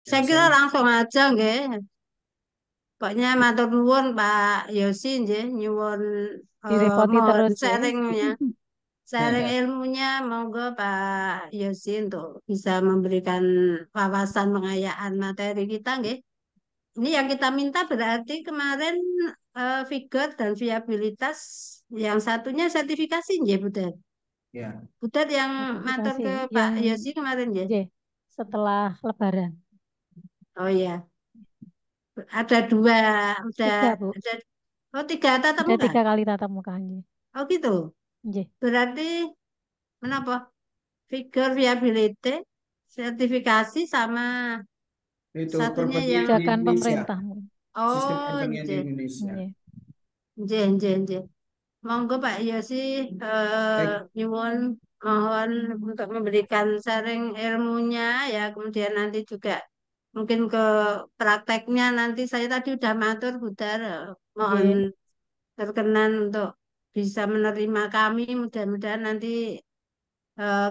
Ya, Saya kira saya langsung aja nggih. Pokoknya matur nuwun Pak Yosi nggih, nyuwun Direpoti mohon terus ya. sharingnya. Sharing ilmunya monggo Pak Yosi untuk bisa memberikan wawasan pengayaan materi kita nggih. Ini yang kita minta berarti kemarin figur dan viabilitas, yang satunya sertifikasi nggih Butet. ya. Butet yang matur Sertifikasi ke Pak yang Yosi kemarin nggih. J setelah Lebaran. Oh iya, ada dua, udah Tiga, Bu. ada, oh tiga tatap Ada muka. 3 kali tatap muka J. Oh gitu. J. Berarti menapa? Figur viability, sertifikasi sama Itu satunya yang, perbandingan di Kebijakan Indonesia, pemerintah. sistem oh perbandingan di nggih, Indonesia. J. nggih, nggih, nggih. Monggo Pak Yosi, Baik, nyuwun mohon untuk memberikan sharing ilmunya ya, kemudian nanti juga mungkin ke prakteknya nanti saya tadi udah matur Budar, mohon J. berkenan untuk bisa menerima kami, mudah-mudahan nanti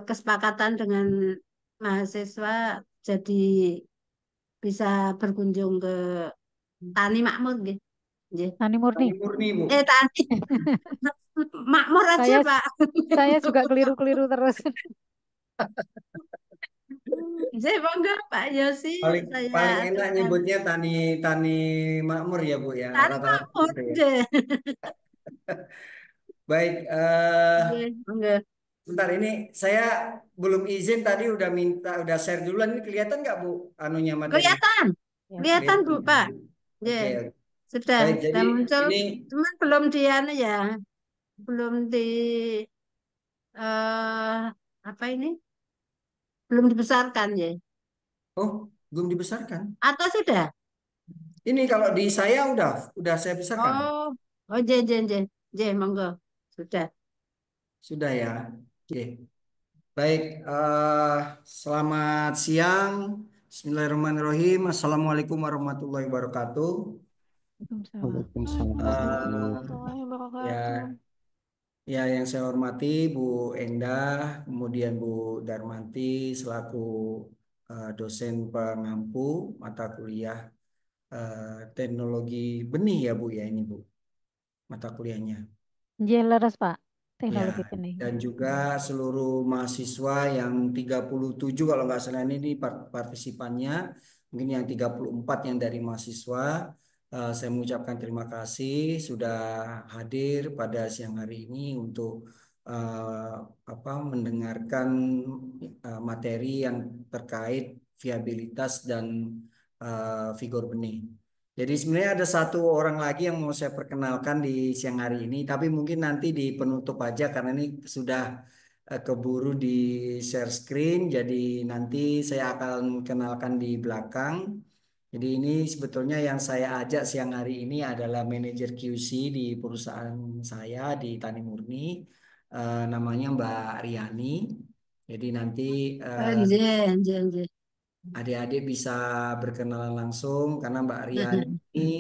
kesepakatan dengan mahasiswa jadi bisa berkunjung ke Tani Makmur gitu. Nggih. Tani Tani Murni. murni Bu. Tani Makmur aja Saya Pak. saya juga keliru-keliru terus. Nggih, monggo Pak Yosi, Paling saya paling enak aturkan nyebutnya tani tani makmur ya Bu ya, Tani rata-rata Makmur. gitu ya. Nggih. Baik, Nggih, monggo. bentar ini saya belum izin tadi udah minta udah share duluan ini kelihatan nggak Bu anunya materi? Kelihatan, Kelihatan. kelihatan Bu Kelihatan. Pak. Oke, Nggih, oke. sudah, Baik, jadi sudah muncul, ini cuman belum di anu ya, belum di eh apa ini? Belum dibesarkan ya. oh belum dibesarkan. Atau sudah? Ini kalau di saya udah saya besarkan. Oh, oh, monggo. Sudah. Sudah ya. Oke. Baik, selamat siang. Bismillahirrahmanirrahim. Assalamualaikum warahmatullahi wabarakatuh. Waalaikumsalam. Eh, Warahmatullahi wabarakatuh. ya, ya yang saya hormati Bu Endah, kemudian Bu Darmanti selaku dosen pengampu mata kuliah teknologi benih ya Bu ya ini Bu mata kuliahnya. J leres, Pak. Ya, Teknologi benih. dan juga seluruh mahasiswa yang 37 kalau nggak salah ini partisipannya, mungkin yang 34 yang dari mahasiswa, saya mengucapkan terima kasih sudah hadir pada siang hari ini untuk eh, mendengarkan materi yang terkait viabilitas dan figur benih. Jadi sebenarnya ada satu orang lagi yang mau saya perkenalkan di siang hari ini, tapi mungkin nanti di penutup aja karena ini sudah keburu di share screen. Jadi nanti saya akan kenalkan di belakang. Jadi ini sebetulnya yang saya ajak siang hari ini adalah manajer QC di perusahaan saya di Tani Murni, namanya Mbak Riani. Jadi nanti Nggih. adik-adik bisa berkenalan langsung karena Mbak Riani ini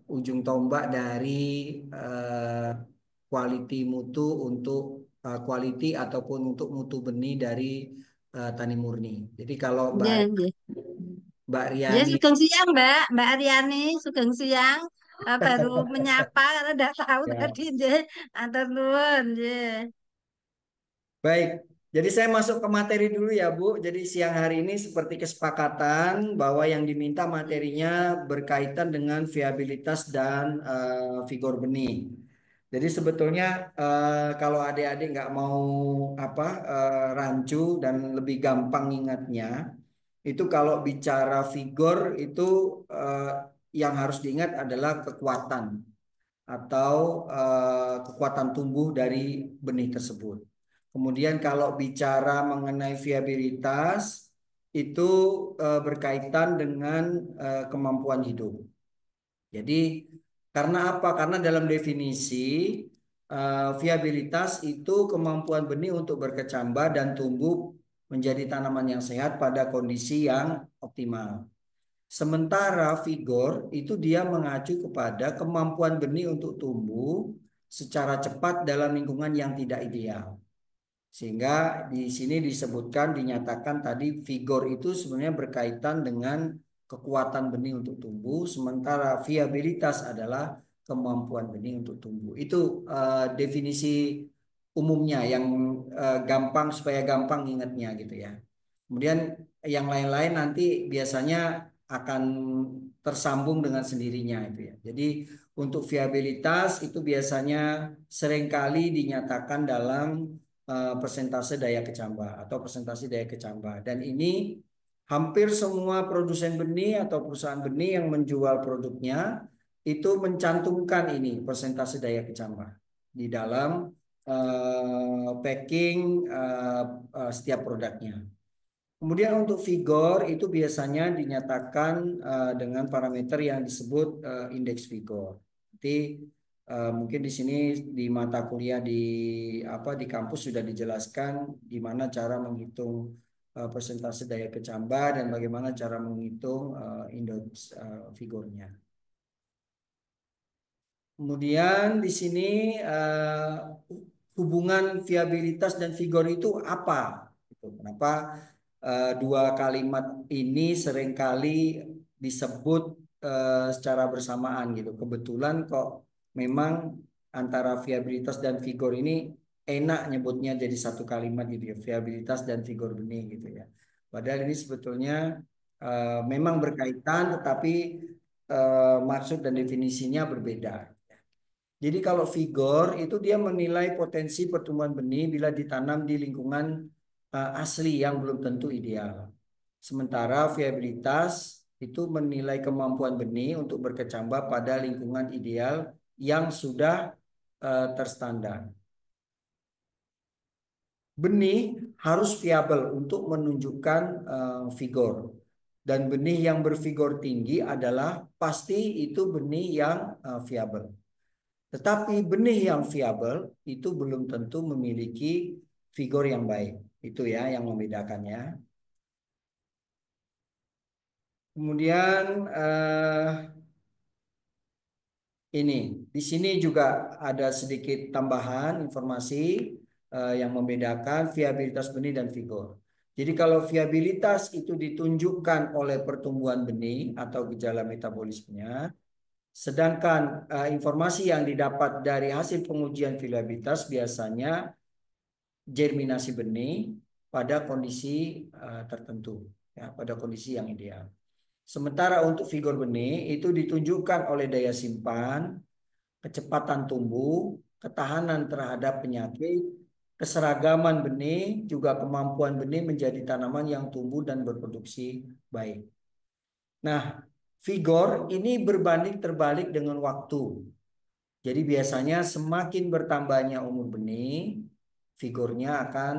ujung tombak dari eh, quality mutu untuk quality ataupun untuk mutu benih dari Tani Murni. Jadi kalau Nggih. Mbak Ya, Riani sugeng siang, Mbak. Mbak Aryani, sugeng siang. Baru menyapa karena udah tahu ya, tadi, nggih. Atur nuwun, nggih. baik, jadi saya masuk ke materi dulu ya Bu. Jadi siang hari ini seperti kesepakatan bahwa yang diminta materinya berkaitan dengan viabilitas dan vigor benih. Jadi sebetulnya kalau adik-adik nggak mau rancu dan lebih gampang ingatnya, itu kalau bicara vigor itu eh, yang harus diingat adalah kekuatan atau kekuatan tumbuh dari benih tersebut. Kemudian kalau bicara mengenai viabilitas itu berkaitan dengan kemampuan hidup. Jadi karena apa? Karena dalam definisi viabilitas itu kemampuan benih untuk berkecambah dan tumbuh menjadi tanaman yang sehat pada kondisi yang optimal. Sementara vigor itu dia mengacu kepada kemampuan benih untuk tumbuh secara cepat dalam lingkungan yang tidak ideal. Sehingga di sini disebutkan, dinyatakan tadi vigor itu sebenarnya berkaitan dengan kekuatan benih untuk tumbuh, sementara viabilitas adalah kemampuan benih untuk tumbuh. Itu definisi umumnya yang gampang, supaya gampang ingatnya gitu ya. Kemudian yang lain-lain nanti biasanya akan tersambung dengan sendirinya itu ya. Jadi untuk viabilitas itu biasanya seringkali dinyatakan dalam persentase daya kecambah atau presentasi daya kecambah. Dan ini hampir semua produsen benih atau perusahaan benih yang menjual produknya itu mencantumkan ini persentase daya kecambah di dalam packing setiap produknya. Kemudian untuk vigor itu biasanya dinyatakan dengan parameter yang disebut indeks vigor. Nanti mungkin di sini di mata kuliah di di kampus sudah dijelaskan gimana cara menghitung persentase daya kecambah dan bagaimana cara menghitung indeks vigornya. Kemudian di sini hubungan viabilitas dan vigor itu apa? Gitu. Kenapa dua kalimat ini seringkali disebut secara bersamaan gitu? Kebetulan kok memang antara viabilitas dan vigor ini enak nyebutnya jadi satu kalimat gitu ya, viabilitas dan vigor benih gitu ya. Padahal ini sebetulnya memang berkaitan, tetapi maksud dan definisinya berbeda. Jadi kalau vigor itu dia menilai potensi pertumbuhan benih bila ditanam di lingkungan asli yang belum tentu ideal. Sementara viabilitas itu menilai kemampuan benih untuk berkecambah pada lingkungan ideal yang sudah terstandar. Benih harus viabel untuk menunjukkan vigor. Dan benih yang bervigor tinggi adalah pasti itu benih yang viabel. Tetapi benih yang viabel itu belum tentu memiliki vigor yang baik. Itu ya yang membedakannya. Kemudian ini di sini juga ada sedikit tambahan informasi yang membedakan viabilitas benih dan vigor. Jadi kalau viabilitas itu ditunjukkan oleh pertumbuhan benih atau gejala metabolismenya, sedangkan informasi yang didapat dari hasil pengujian viabilitas biasanya germinasi benih pada kondisi tertentu, ya, pada kondisi yang ideal. Sementara untuk vigor benih itu ditunjukkan oleh daya simpan, kecepatan tumbuh, ketahanan terhadap penyakit, keseragaman benih, juga kemampuan benih menjadi tanaman yang tumbuh dan berproduksi baik. Nah, vigor ini berbanding terbalik dengan waktu. Jadi biasanya semakin bertambahnya umur benih, vigornya akan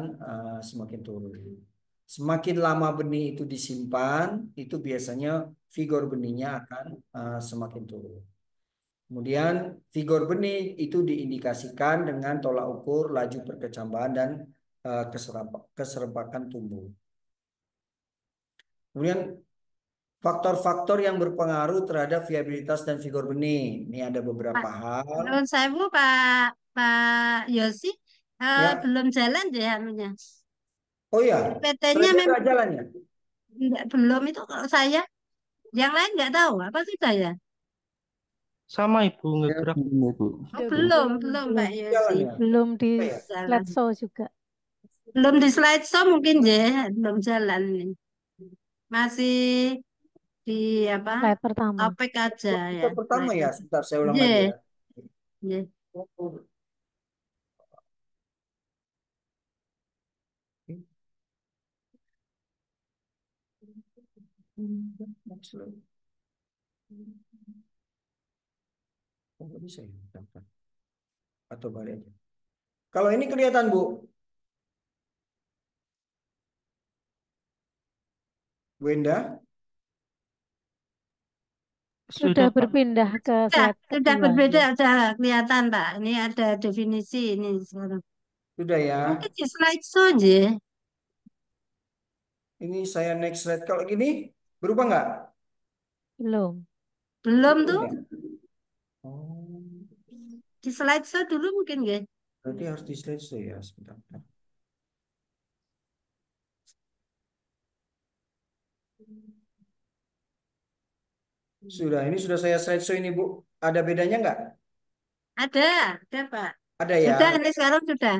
semakin turun. Semakin lama benih itu disimpan, itu biasanya vigor benihnya akan semakin turun. Kemudian vigor benih itu diindikasikan dengan tolak ukur laju perkecambahan dan keserempakan tumbuh. Kemudian faktor-faktor yang berpengaruh terhadap viabilitas dan vigor benih. Ini ada beberapa Pak, hal. menurut saya Bu, Pak Pak Yosi Ya, belum jalan deh anunya. oh ya, PT-nya slide-nya memang nggak jalan ya? belum itu kalau saya. Yang lain nggak tahu apa sudah ya? Sama Ibu, nggak Ya, gerak. belum, Bu. Oh, Belum, belum, belum, belum belum, Pak Yosi. Jalan ya? belum di Oh ya. Jalan. slideshow juga. Belum di slideshow mungkin ya, belum jalan nih. Masih di apa? Slide pertama. Topik aja Oh, ya. itu pertama Slide. ya, sebentar saya ulang lagi Iya, ya. iya. Oh, next slide. Oh, nggak bisa ya? Bentar. Atau balik aja. Kalau ini kelihatan Bu, Bu Endah. Sudah Sudah, Pak. berpindah ke Ya, slide sudah kedua. berbeda, sudah kelihatan Pak. Ini ada definisi ini sekarang. Sudah ya. Mungkin di slideshow aja. Ini saya next slide. Kalau gini berubah nggak? Belum. Belum Belum tuh. ya? Oh, Di slideshow dulu mungkin ya. berarti harus di slide show ya sebentar. Sudah, ini sudah saya slideshow ini Bu. Ada bedanya nggak? Ada Pak. Ada ya. Sudah, ini sekarang sudah.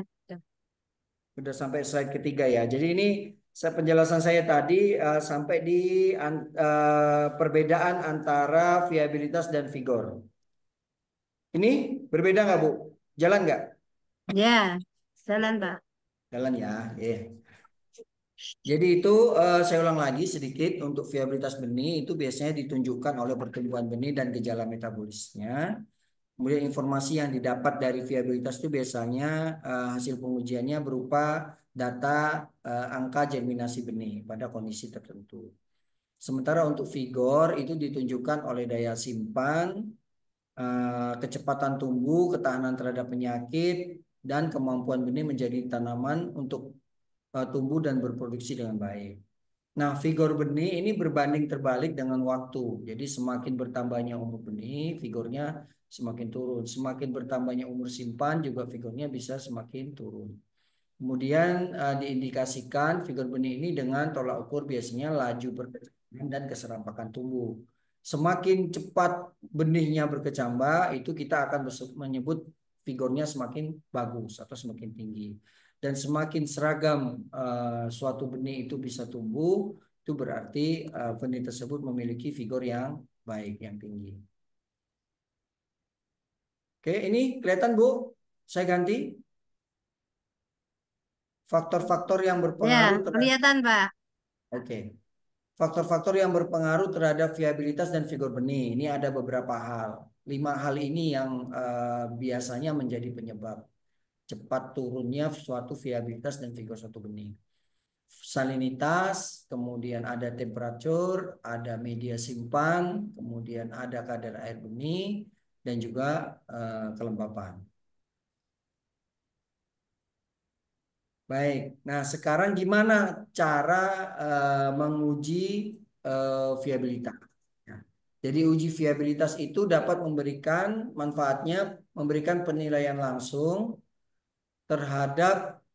Sudah sampai slide ketiga ya. Jadi ini penjelasan saya tadi sampai di perbedaan antara viabilitas dan vigor. Ini berbeda nggak Bu? Jalan nggak? Ya, jalan Pak. Jalan ya. Jadi itu saya ulang lagi sedikit untuk viabilitas benih itu biasanya ditunjukkan oleh pertumbuhan benih dan gejala metabolisnya. Kemudian informasi yang didapat dari viabilitas itu biasanya hasil pengujiannya berupa data angka germinasi benih pada kondisi tertentu. Sementara untuk vigor itu ditunjukkan oleh daya simpan, kecepatan tumbuh, ketahanan terhadap penyakit, dan kemampuan benih menjadi tanaman untuk tumbuh dan berproduksi dengan baik. Nah, vigor benih ini berbanding terbalik dengan waktu. Jadi semakin bertambahnya umur benih, vigornya semakin turun. Semakin bertambahnya umur simpan, juga vigornya bisa semakin turun. Kemudian diindikasikan vigor benih ini dengan tolak ukur biasanya laju perkecambahan dan keserampakan tumbuh. Semakin cepat benihnya berkecambah, itu kita akan menyebut vigornya semakin bagus atau semakin tinggi. Dan semakin seragam suatu benih itu bisa tumbuh, itu berarti benih tersebut memiliki vigor yang baik, yang tinggi. Oke, ini kelihatan Bu? Saya ganti. Faktor-faktor yang Ya, berpengaruh terhadap kelihatan Pak. Oke. Faktor-faktor yang berpengaruh terhadap viabilitas dan vigor benih. Ini ada beberapa hal. 5 hal ini yang biasanya menjadi penyebab cepat turunnya suatu viabilitas dan vigor suatu benih. Salinitas, kemudian ada temperatur, ada media simpan, kemudian ada kadar air benih, dan juga kelembapan. Baik, nah sekarang gimana cara menguji viabilitas? Ya. Jadi uji viabilitas itu dapat memberikan manfaatnya, memberikan penilaian langsung terhadap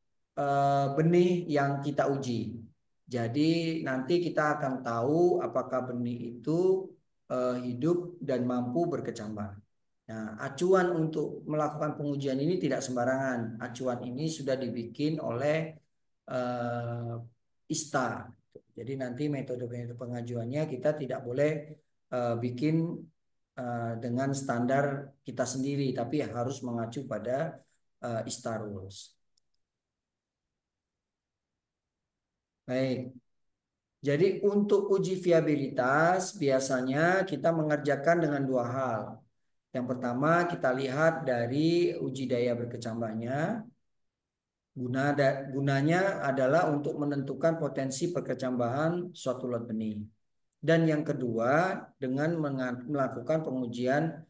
benih yang kita uji. Jadi nanti kita akan tahu apakah benih itu hidup dan mampu berkecambah. Nah, acuan untuk melakukan pengujian ini tidak sembarangan. Acuan ini sudah dibikin oleh ISTA. Jadi nanti metode-metode pengajuannya kita tidak boleh bikin dengan standar kita sendiri, tapi harus mengacu pada ISTA rules. Baik. Jadi untuk uji viabilitas biasanya kita mengerjakan dengan 2 hal. Yang pertama kita lihat dari uji daya berkecambahnya. Gunanya adalah untuk menentukan potensi perkecambahan suatu lot benih. Dan yang kedua dengan melakukan pengujian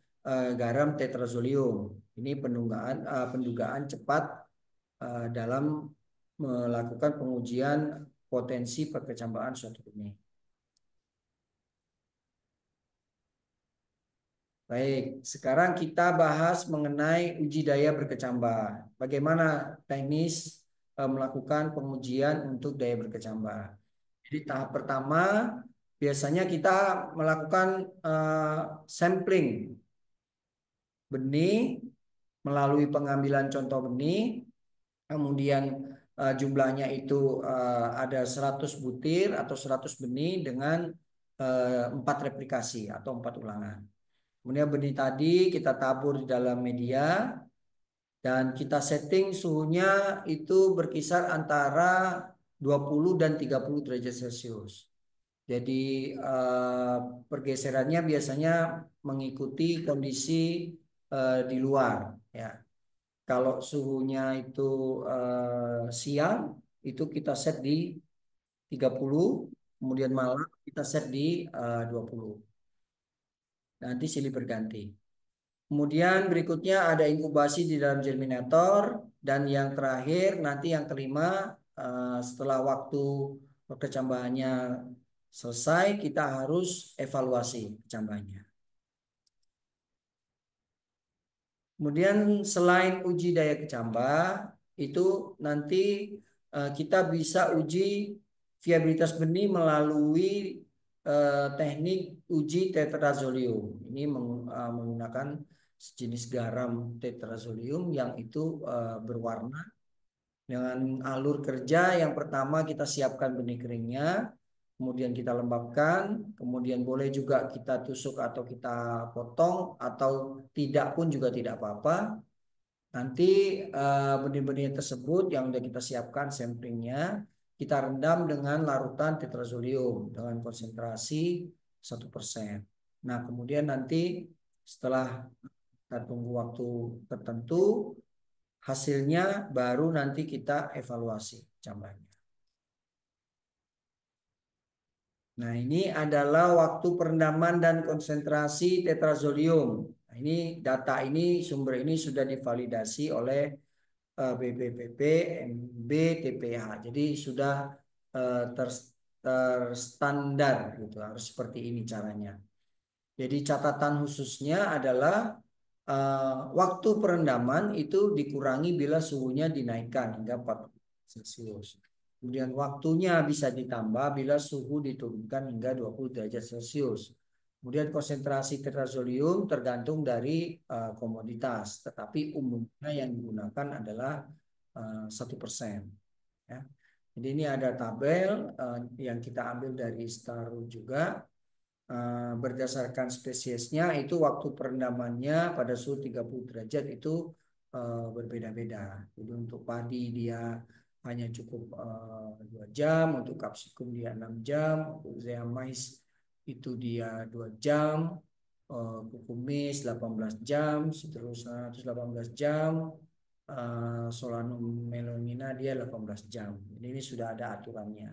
garam tetrazolium. Ini pendugaan cepat dalam melakukan pengujian potensi perkecambahan suatu benih. Baik, sekarang kita bahas mengenai uji daya berkecambah. Bagaimana teknis melakukan pengujian untuk daya berkecambah. Jadi tahap pertama biasanya kita melakukan sampling benih melalui pengambilan contoh benih, kemudian jumlahnya itu ada 100 butir atau 100 benih dengan 4 replikasi atau 4 ulangan. Kemudian benih tadi kita tabur di dalam media dan kita setting suhunya itu berkisar antara 20 dan 30 derajat Celcius. Jadi pergeserannya biasanya mengikuti kondisi di luar ya. Kalau suhunya itu siang itu kita set di 30, kemudian malam kita set di 20. Nanti silih berganti. Kemudian berikutnya ada inkubasi di dalam germinator dan yang terakhir nanti yang kelima setelah waktu perkecambahannya selesai kita harus evaluasi kecambahannya. Kemudian selain uji daya kecambah itu nanti kita bisa uji viabilitas benih melalui teknik uji tetrazolium. Ini menggunakan sejenis garam tetrazolium yang itu berwarna dengan alur kerja. Yang pertama kita siapkan benih keringnya, kemudian kita lembabkan, kemudian boleh juga kita tusuk atau kita potong atau tidak pun juga tidak apa-apa. Nanti benih-benih tersebut yang sudah kita siapkan samplingnya kita rendam dengan larutan tetrazolium dengan konsentrasi 1%. Nah, kemudian nanti setelah kita tunggu waktu tertentu, hasilnya baru nanti kita evaluasi cambarnya. Nah, ini adalah waktu perendaman dan konsentrasi tetrazolium. Nah, ini data ini, sumber ini sudah divalidasi oleh BPPP, MB, TPH. Jadi sudah terstandar gitu, harus seperti ini caranya. Jadi catatan khususnya adalah waktu perendaman itu dikurangi bila suhunya dinaikkan hingga 40 Celcius. Kemudian waktunya bisa ditambah bila suhu diturunkan hingga 20 derajat Celcius. Kemudian konsentrasi tetrazolium tergantung dari komoditas, tetapi umumnya yang digunakan adalah 1%. Ya. Jadi ini ada tabel yang kita ambil dari Staru juga. Berdasarkan spesiesnya itu waktu perendamannya pada suhu 30 derajat itu berbeda-beda. Jadi untuk padi dia hanya cukup 2 jam, untuk kapsikum dia 6 jam, untuk zea mais itu dia 2 jam, kukumis 18 jam, seterusnya 18 jam, Solanum melonina dia 18 jam. Jadi ini sudah ada aturannya.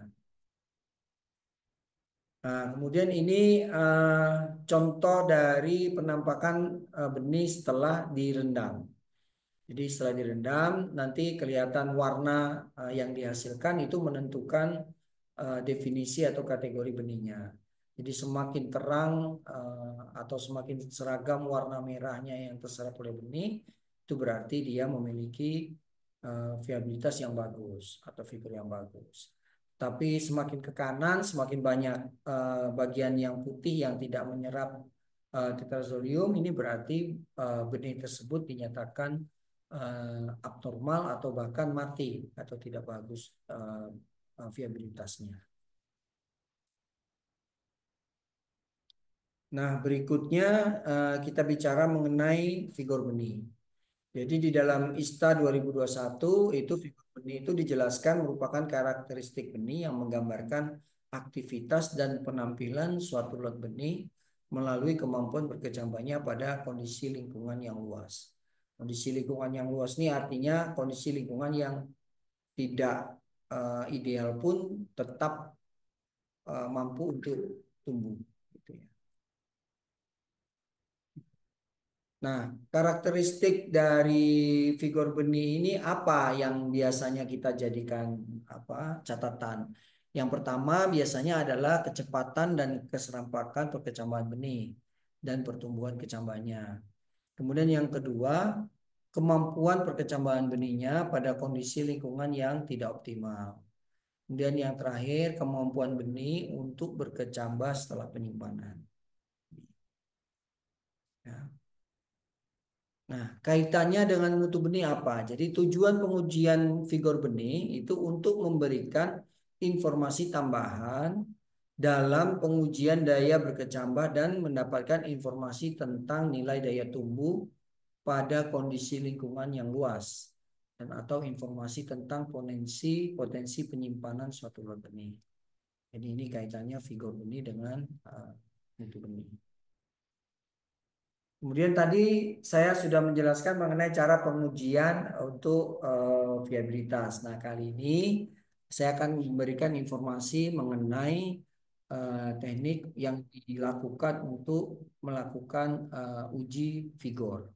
Nah, kemudian ini contoh dari penampakan benih setelah direndam. Jadi setelah direndam nanti kelihatan warna yang dihasilkan itu menentukan definisi atau kategori benihnya. Jadi semakin terang atau semakin seragam warna merahnya yang terserap oleh benih, itu berarti dia memiliki viabilitas yang bagus atau figur yang bagus. Tapi semakin ke kanan, semakin banyak bagian yang putih yang tidak menyerap tetrazolium. Ini berarti benih tersebut dinyatakan abnormal atau bahkan mati atau tidak bagus viabilitasnya. Nah, berikutnya kita bicara mengenai figur benih. Jadi di dalam ISTA 2021 itu figur benih itu dijelaskan merupakan karakteristik benih yang menggambarkan aktivitas dan penampilan suatu lot benih melalui kemampuan berkecambarnya pada kondisi lingkungan yang luas. Kondisi lingkungan yang luas ini artinya kondisi lingkungan yang tidak ideal pun tetap mampu untuk tumbuh. Gitu ya. Nah, karakteristik dari figur benih ini apa yang biasanya kita jadikan catatan? Yang pertama biasanya adalah kecepatan dan keserampakan perkecambahan benih dan pertumbuhan kecambahnya. Kemudian yang kedua, kemampuan perkecambahan benihnya pada kondisi lingkungan yang tidak optimal. Kemudian yang terakhir, kemampuan benih untuk berkecambah setelah penyimpanan. Ya. Nah, kaitannya dengan mutu benih apa? Jadi tujuan pengujian figur benih itu untuk memberikan informasi tambahan dalam pengujian daya berkecambah dan mendapatkan informasi tentang nilai daya tumbuh pada kondisi lingkungan yang luas dan atau informasi tentang potensi penyimpanan suatu lot benih. Jadi ini kaitannya figur benih dengan mutu benih. Kemudian tadi saya sudah menjelaskan mengenai cara pengujian untuk viabilitas. Nah, kali ini saya akan memberikan informasi mengenai teknik yang dilakukan untuk melakukan uji vigor.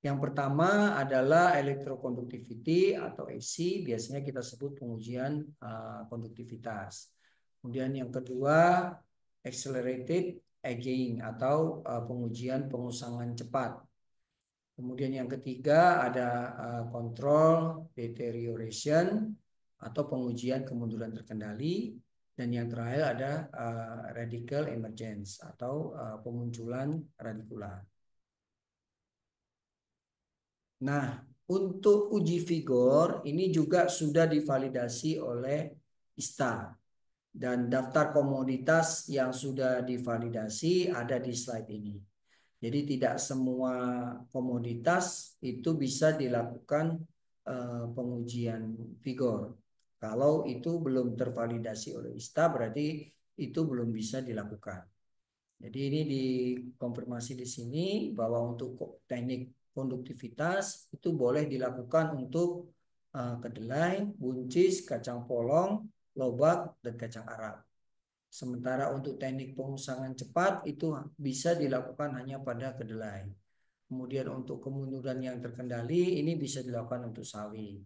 Yang pertama adalah electroconductivity atau AC, biasanya kita sebut pengujian konduktivitas. Kemudian yang kedua, accelerated aging atau pengujian pengusangan cepat. Kemudian yang ketiga ada control deterioration atau pengujian kemunduran terkendali. Dan yang terakhir ada radical emergence atau pemunculan radikular. Nah, untuk uji vigor ini juga sudah divalidasi oleh ISTA. Dan daftar komoditas yang sudah divalidasi ada di slide ini. Jadi tidak semua komoditas itu bisa dilakukan pengujian vigor. Kalau itu belum tervalidasi oleh ISTA berarti itu belum bisa dilakukan. Jadi ini dikonfirmasi di sini bahwa untuk teknik konduktivitas itu boleh dilakukan untuk kedelai, buncis, kacang polong, lobak, dan kacang Arab. Sementara untuk teknik pengusangan cepat itu bisa dilakukan hanya pada kedelai. Kemudian untuk kemunduran yang terkendali ini bisa dilakukan untuk sawi.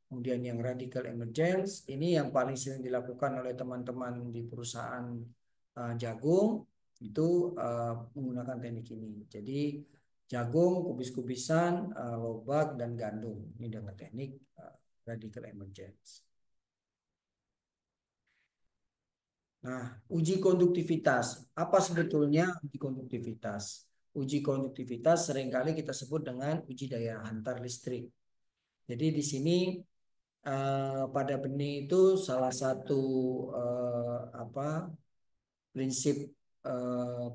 Kemudian yang radical emergence ini yang paling sering dilakukan oleh teman-teman di perusahaan jagung itu menggunakan teknik ini. Jadi jagung, kubis-kubisan, lobak dan gandum ini dengan teknik radical emergence. Nah, uji konduktivitas. Apa sebetulnya uji konduktivitas? Uji konduktivitas seringkali kita sebut dengan uji daya hantar listrik. Jadi di sini pada benih itu salah satu prinsip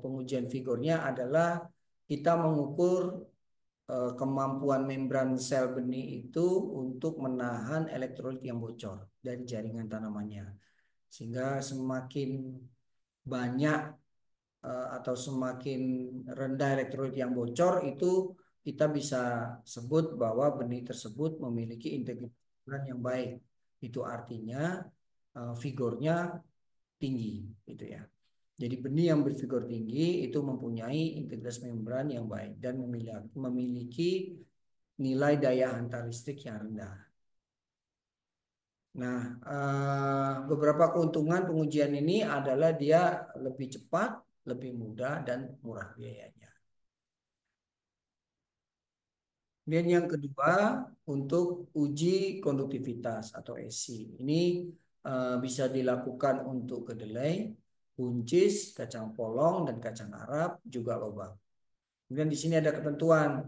pengujian vigornya adalah kita mengukur kemampuan membran sel benih itu untuk menahan elektrolit yang bocor dari jaringan tanamannya. Sehingga semakin banyak atau semakin rendah elektrolit yang bocor itu kita bisa sebut bahwa benih tersebut memiliki integritas yang baik. Itu artinya vigornya tinggi gitu ya. Jadi benih yang bervigor tinggi itu mempunyai integritas membran yang baik dan memiliki nilai daya hantar listrik yang rendah. Nah, beberapa keuntungan pengujian ini adalah dia lebih cepat, lebih mudah, dan murah biayanya. Dan yang kedua, untuk uji konduktivitas atau ESI. Ini bisa dilakukan untuk kedelai, buncis, kacang polong, dan kacang Arab, juga lobak. Kemudian di sini ada ketentuan.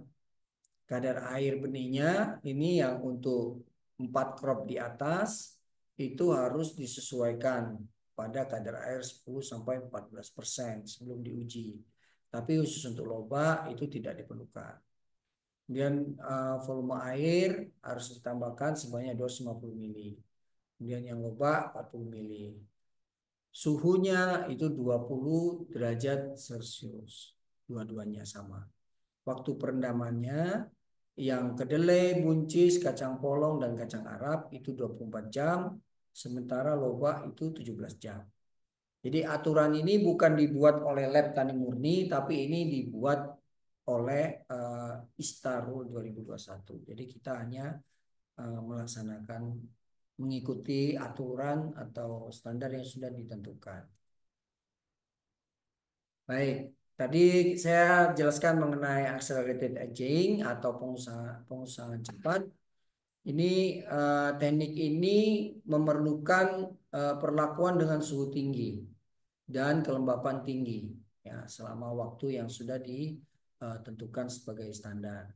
Kadar air benihnya ini yang untuk 4 crop di atas itu harus disesuaikan pada kadar air 10-14% sebelum diuji. Tapi khusus untuk lobak itu tidak diperlukan. Kemudian volume air harus ditambahkan sebanyak 250 mili. Kemudian yang lobak 40 mili. Suhunya itu 20 derajat Celcius. Dua-duanya sama. Waktu perendamannya yang kedelai, buncis, kacang polong, dan kacang Arab itu 24 jam. Sementara lobak itu 17 jam. Jadi aturan ini bukan dibuat oleh Lab Tani Murni, tapi ini dibuat oleh ISTA Rule 2021. Jadi kita hanya melaksanakan mengikuti aturan atau standar yang sudah ditentukan. Baik, tadi saya jelaskan mengenai accelerated aging atau pengusahaan cepat. Ini teknik ini memerlukan perlakuan dengan suhu tinggi dan kelembapan tinggi ya selama waktu yang sudah ditentukan sebagai standar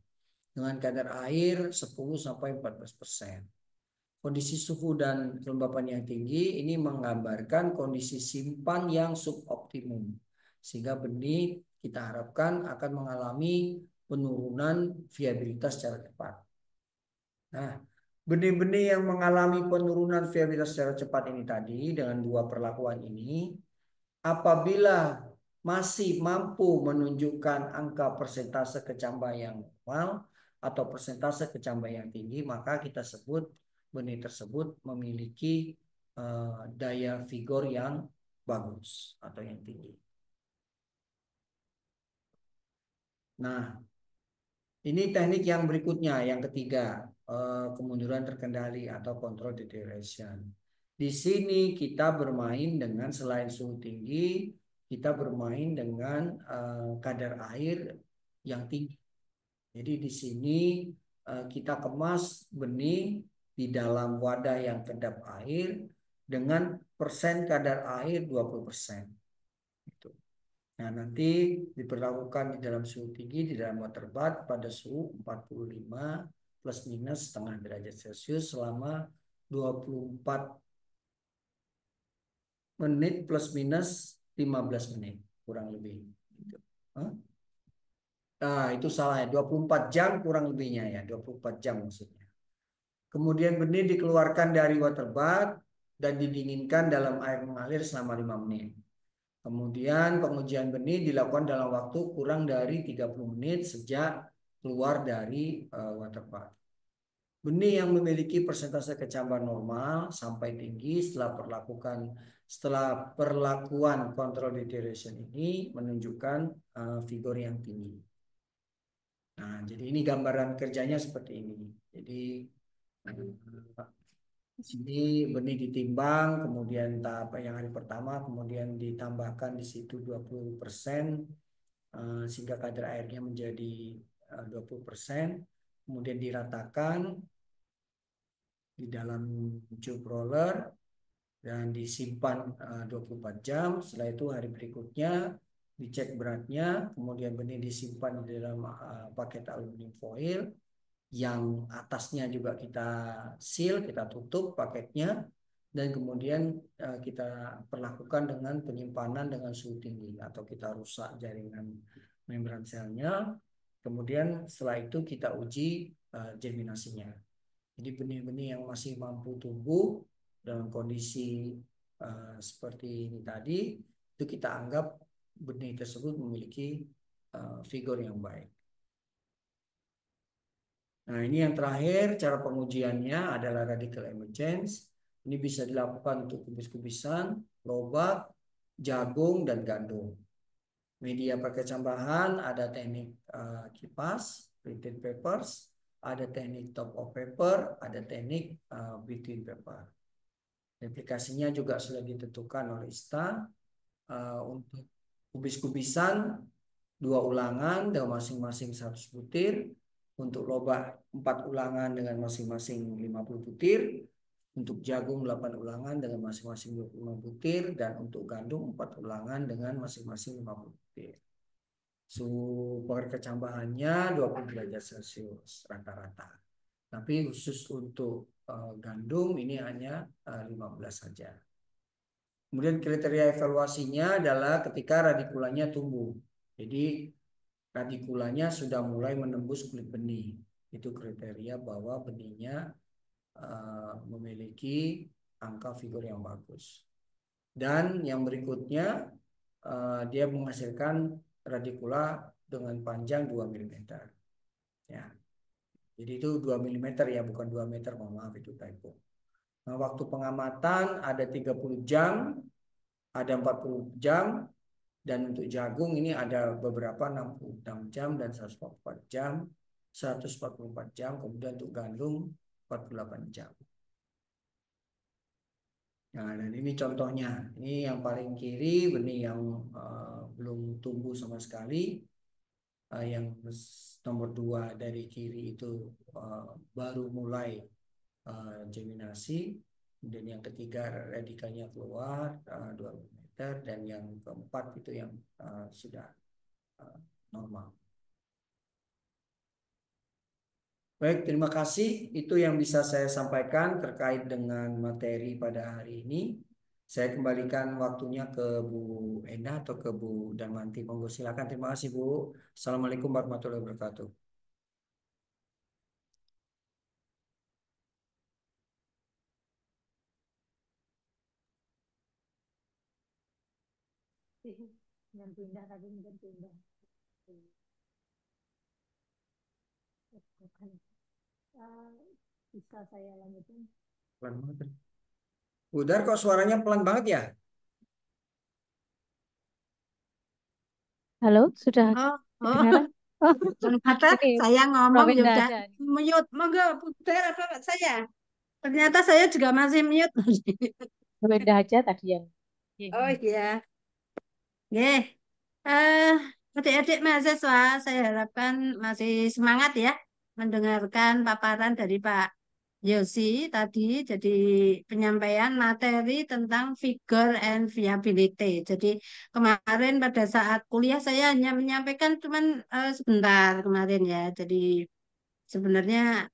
dengan kadar air 10-14%. Kondisi suhu dan kelembapan yang tinggi ini menggambarkan kondisi simpan yang suboptimum sehingga benih kita harapkan akan mengalami penurunan viabilitas secara cepat. Nah, benih-benih yang mengalami penurunan viabilitas secara cepat ini tadi dengan dua perlakuan ini apabila masih mampu menunjukkan angka persentase kecambah yang normal atau persentase kecambah yang tinggi, maka kita sebut benih tersebut memiliki daya vigor yang bagus atau yang tinggi. Nah, ini teknik yang berikutnya, yang ketiga, kemunduran terkendali atau control deterioration. Di sini kita bermain dengan selain suhu tinggi, kita bermain dengan kadar air yang tinggi. Jadi di sini kita kemas benih di dalam wadah yang kedap air dengan persen kadar air 20%. Gitu. Nah, nanti diberlakukan di dalam suhu tinggi di dalam water bath pada suhu 45 plus minus setengah derajat Celcius selama 24 menit plus minus 15 menit kurang lebih. Gitu. Hah? Nah, itu salah ya. 24 jam kurang lebihnya ya. 24 jam maksudnya. Kemudian benih dikeluarkan dari water bath dan didinginkan dalam air mengalir selama 5 menit. Kemudian pengujian benih dilakukan dalam waktu kurang dari 30 menit sejak keluar dari water bath. Benih yang memiliki persentase kecambaran normal sampai tinggi setelah perlakuan control deterioration ini menunjukkan vigor yang tinggi. Nah, jadi ini gambaran kerjanya seperti ini. Jadi di sini benih ditimbang, kemudian tahap yang hari pertama, kemudian ditambahkan di situ 20%, sehingga kadar airnya menjadi 20%, kemudian diratakan di dalam tube roller dan disimpan 24 jam. Setelah itu hari berikutnya dicek beratnya, kemudian benih disimpan di dalam paket aluminium foil yang atasnya juga kita seal, kita tutup paketnya, dan kemudian kita perlakukan dengan penyimpanan dengan suhu tinggi atau kita rusak jaringan membran selnya. Kemudian setelah itu kita uji germinasinya. Jadi benih-benih yang masih mampu tumbuh dalam kondisi seperti ini tadi, itu kita anggap benih tersebut memiliki vigor yang baik. Nah, ini yang terakhir, cara pengujiannya adalah radical emergence. Ini bisa dilakukan untuk kubis-kubisan, lobak, jagung, dan gandum. Media perkecambahan ada teknik kipas, printed papers, ada teknik top of paper, ada teknik between paper. Aplikasinya juga sudah ditentukan oleh ISTA. Untuk kubis-kubisan 2 ulangan dengan masing-masing 100 butir. Untuk lobak 4 ulangan dengan masing-masing 50 butir. Untuk jagung 8 ulangan dengan masing-masing 25 butir. Dan untuk gandum 4 ulangan dengan masing-masing 50 butir. Suhu perkecambahannya 20 derajat Celcius rata-rata. Tapi khusus untuk gandum ini hanya 15 saja. Kemudian kriteria evaluasinya adalah ketika radikulanya tumbuh. Jadi radikulanya sudah mulai menembus kulit benih. Itu kriteria bahwa benihnya memiliki angka vigor yang bagus. Dan yang berikutnya dia menghasilkan radikula dengan panjang 2 mm. Ya. Jadi itu 2 mm ya, bukan 2 meter, mohon maaf itu typo. Nah, waktu pengamatan ada 30 jam, ada 40 jam, dan untuk jagung ini ada beberapa 66 jam dan 144 jam, 144 jam, kemudian untuk gandum 48 jam. Nah, dan ini contohnya. Ini yang paling kiri, benih yang belum tumbuh sama sekali. Yang nomor 2 dari kiri itu baru mulai germinasi. Kemudian yang ketiga radikalnya keluar 2 mm, dan yang keempat itu yang sudah normal. Baik, terima kasih. Itu yang bisa saya sampaikan terkait dengan materi pada hari ini. Saya kembalikan waktunya ke Bu Enda atau ke Bu Darmanti. Monggo silakan. Terima kasih, Bu. Assalamualaikum warahmatullahi wabarakatuh. pindah tadi mungkin pindah. Bisa saya lanjutin? Pelan banget. Bu Dar, kok suaranya pelan banget ya? Halo, sudah Oh, kedengaran? Oh, ternyata ini saya ngomong Prof. ya Indah udah ada. mute. Monggo putar apa saya? Ternyata saya juga masih mute. Prof. Indah aja tadi yang. Oh iya. Nggih. Eh, adik-adik mahasiswa, saya harapkan masih semangat ya mendengarkan paparan dari Pak Yosi tadi jadi penyampaian materi tentang figure and viability. Jadi kemarin pada saat kuliah saya hanya menyampaikan cuman sebentar kemarin ya. Jadi sebenarnya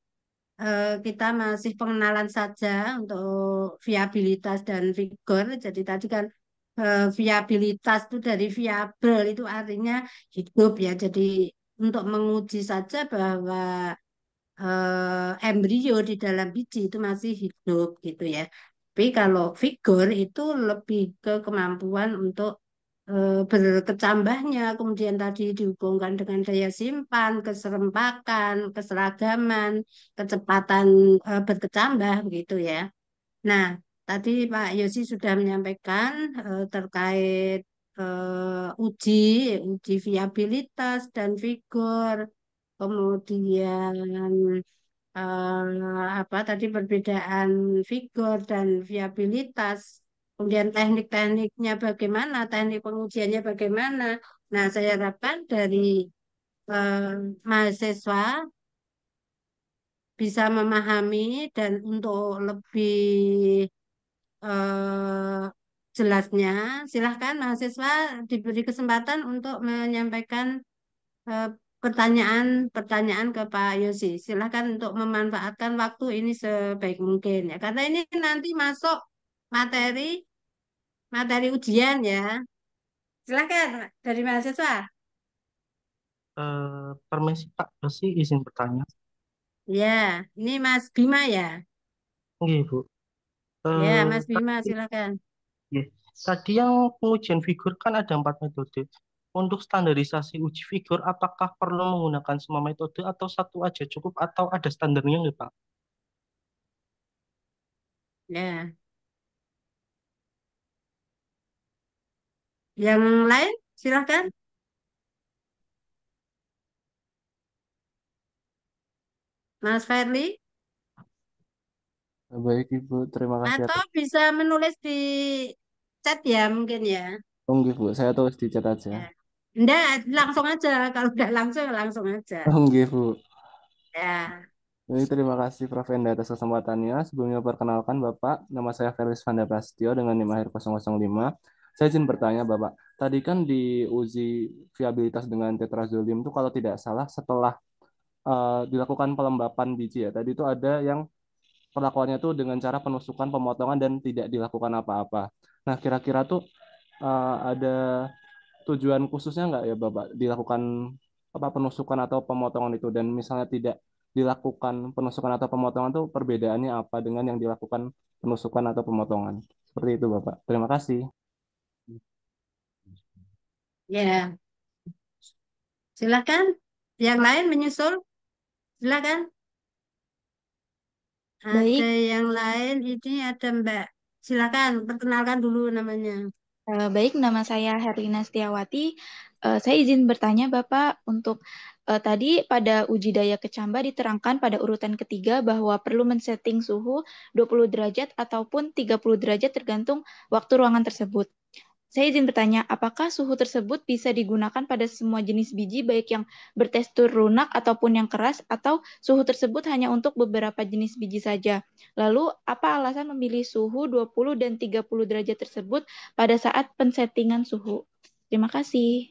kita masih pengenalan saja untuk viabilitas dan figure. Jadi tadi kan viabilitas itu dari viable itu artinya hidup ya. Jadi untuk menguji saja bahwa embrio di dalam biji itu masih hidup gitu ya. Tapi kalau figur itu lebih ke kemampuan untuk berkecambahnya, kemudian tadi dihubungkan dengan daya simpan, keserempakan, keseragaman, kecepatan berkecambah begitu ya. Nah, tadi Pak Yosi sudah menyampaikan terkait uji, uji viabilitas dan figur, kemudian apa tadi perbedaan figur dan viabilitas, kemudian teknik-tekniknya bagaimana, teknik pengujiannya bagaimana. Nah, saya harapkan dari eh, mahasiswa bisa memahami dan untuk lebih eh, jelasnya, silahkan mahasiswa diberi kesempatan untuk menyampaikan eh, pertanyaan-pertanyaan ke Pak Yosi. Silahkan untuk memanfaatkan waktu ini sebaik mungkin ya, karena ini nanti masuk materi materi ujian ya. Silahkan dari mahasiswa. Permisi Pak Yosi izin bertanya. Ya, ini Mas Bima ya. Nggih, Bu. Ya, Eh, Mas Bima, tadi, silahkan. nggih. Tadi yang pengujian figur kan ada 4 metode. Untuk standarisasi uji figur, apakah perlu menggunakan semua metode atau satu aja cukup atau ada standarnya nggak, Pak? Ya, yang lain silahkan. Mas Ferli, Baik Ibu, terima kasih atau atas. bisa menulis di chat ya mungkin ya. Oh, nggih, Bu, saya tulis di chat aja. Ya. Enggak, langsung aja. Kalau udah langsung, langsung aja. Oh, nggih, Bu. Ya. Baik, terima kasih Prof. Enda atas kesempatannya. Sebelumnya perkenalkan Bapak, nama saya Felis Vanda Prastio dengan NIM akhir 005. Saya izin bertanya Bapak, tadi kan di uji viabilitas dengan tetrazolim itu kalau tidak salah setelah dilakukan pelembapan biji ya, tadi itu ada yang perlakuannya tuh dengan cara penusukan, pemotongan dan tidak dilakukan apa-apa. Nah, kira-kira tuh ada tujuan khususnya nggak ya Bapak dilakukan apa penusukan atau pemotongan itu dan misalnya tidak dilakukan penusukan atau pemotongan itu perbedaannya apa dengan yang dilakukan penusukan atau pemotongan seperti itu Bapak. Terima kasih. Ya. Silakan. Yang lain menyusul. Silakan. Ada Baik, yang lain. Ini ada Mbak. Silakan. Perkenalkan dulu namanya. baik, nama saya Herlina Setiawati. Saya izin bertanya Bapak untuk tadi pada uji daya kecamba diterangkan pada urutan ketiga bahwa perlu men-setting suhu 20 derajat ataupun 30 derajat tergantung waktu ruangan tersebut. Saya izin bertanya, apakah suhu tersebut bisa digunakan pada semua jenis biji, baik yang bertekstur lunak ataupun yang keras, atau suhu tersebut hanya untuk beberapa jenis biji saja? Lalu, apa alasan memilih suhu 20 dan 30 derajat tersebut pada saat pensettingan suhu? Terima kasih.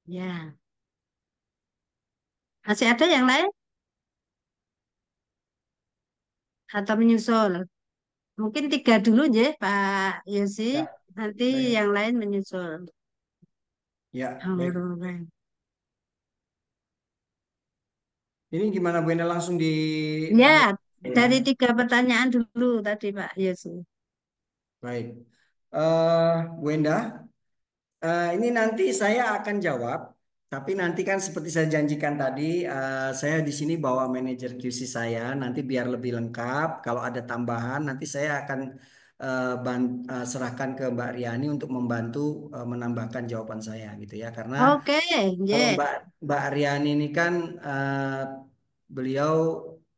Ya. Masih ada yang lain? Atau menyusul? Mungkin tiga dulu ya, Pak Yosi. Ya, Nanti baik. yang lain menyusul. Ya, baik. Alright. Ini gimana Bu Enda langsung Ya, ditanya ya? dari tiga pertanyaan dulu tadi Pak Yosi. Baik. Bu Enda, ini nanti saya akan jawab, tapi nanti kan seperti saya janjikan tadi, saya di sini bawa manajer QC saya, nanti biar lebih lengkap. Kalau ada tambahan, nanti saya akan serahkan ke Mbak Riani untuk membantu menambahkan jawaban saya gitu ya. Karena Oke, kalau ya. Mbak Riani ini kan beliau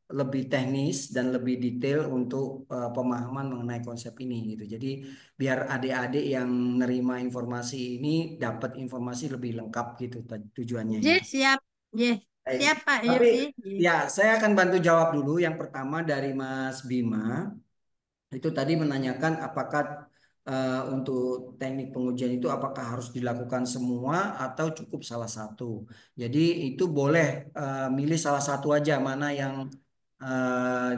lebih teknis dan lebih detail untuk pemahaman mengenai konsep ini gitu. Jadi biar adik-adik yang nerima informasi ini dapat informasi lebih lengkap gitu tujuannya Ya, ya. siap. Ya. Baik. Siap Pak Tapi Yosi. ya, saya akan bantu jawab dulu. Yang pertama dari Mas Bima. Itu tadi menanyakan apakah untuk teknik pengujian itu apakah harus dilakukan semua atau cukup salah satu. Jadi itu boleh milih salah satu aja mana yang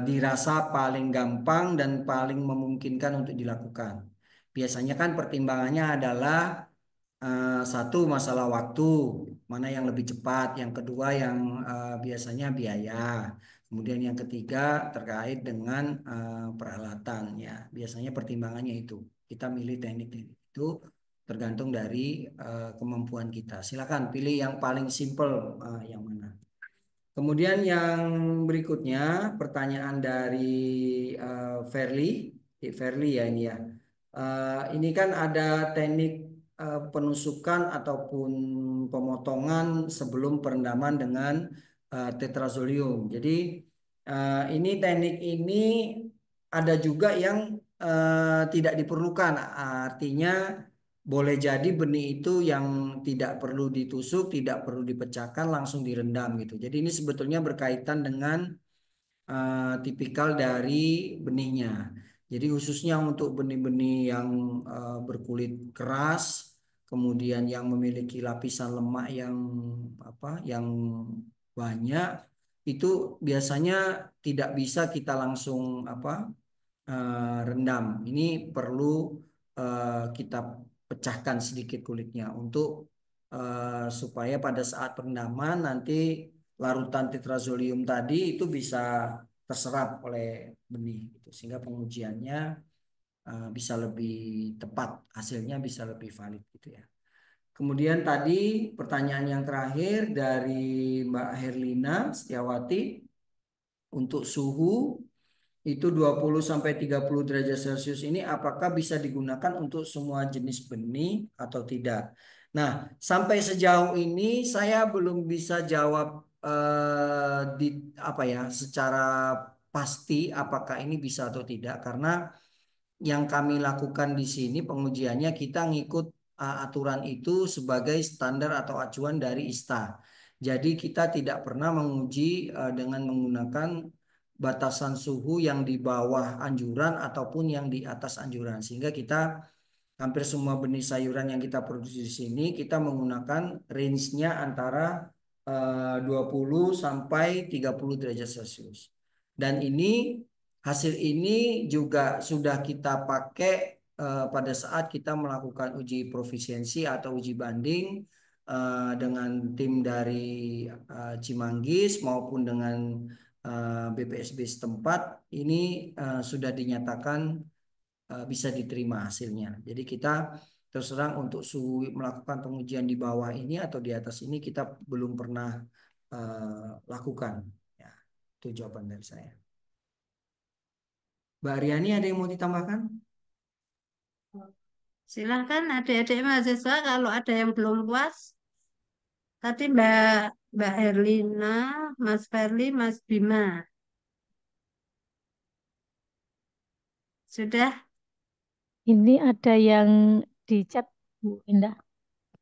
dirasa paling gampang dan paling memungkinkan untuk dilakukan. Biasanya kan pertimbangannya adalah satu masalah waktu, mana yang lebih cepat. Yang kedua yang biasanya biaya. Kemudian yang ketiga terkait dengan peralatan ya. Biasanya pertimbangannya itu. Kita milih teknik-teknik itu tergantung dari kemampuan kita. Silakan pilih yang paling simple yang mana. Kemudian yang berikutnya pertanyaan dari Verly, Verly ya ini ya. Ini kan ada teknik penusukan ataupun pemotongan sebelum perendaman dengan tetrazolium. Jadi ini teknik ini ada juga yang tidak diperlukan. Artinya boleh jadi benih itu yang tidak perlu ditusuk, tidak perlu dipecahkan, langsung direndam gitu. Jadi ini sebetulnya berkaitan dengan tipikal dari benihnya. Jadi khususnya untuk benih-benih yang berkulit keras, kemudian yang memiliki lapisan lemak yang apa, yang banyak, itu biasanya tidak bisa kita langsung apa rendam. Ini perlu kita pecahkan sedikit kulitnya untuk supaya pada saat perendaman nanti larutan tetrazolium tadi itu bisa terserap oleh benih gitu. Sehingga pengujiannya bisa lebih tepat, hasilnya bisa lebih valid gitu ya. Kemudian tadi pertanyaan yang terakhir dari Mbak Herlina Setiawati untuk suhu itu 20 sampai 30 derajat Celcius ini apakah bisa digunakan untuk semua jenis benih atau tidak? Nah, sampai sejauh ini saya belum bisa jawab di apa ya secara pasti apakah ini bisa atau tidak karena yang kami lakukan di sini pengujiannya kita ngikut aturan itu sebagai standar atau acuan dari ISTA. Jadi kita tidak pernah menguji dengan menggunakan batasan suhu yang di bawah anjuran ataupun yang di atas anjuran. Sehingga kita hampir semua benih sayuran yang kita produksi di sini kita menggunakan range-nya antara 20 sampai 30 derajat Celcius. Dan ini hasil ini juga sudah kita pakai pada saat kita melakukan uji profisiensi atau uji banding dengan tim dari Cimanggis maupun dengan BPSB setempat. Ini sudah dinyatakan bisa diterima hasilnya. Jadi kita terus terang untuk suhu melakukan pengujian di bawah ini atau di atas ini kita belum pernah lakukan. Ya, itu jawaban dari saya. Mbak Riani ada yang mau ditambahkan? Silahkan adik-adik mahasiswa kalau ada yang belum puas. Tadi Mbak Herlina, Mas Ferli, Mas Bima. Sudah? Ini ada yang di chat, Bu Indah.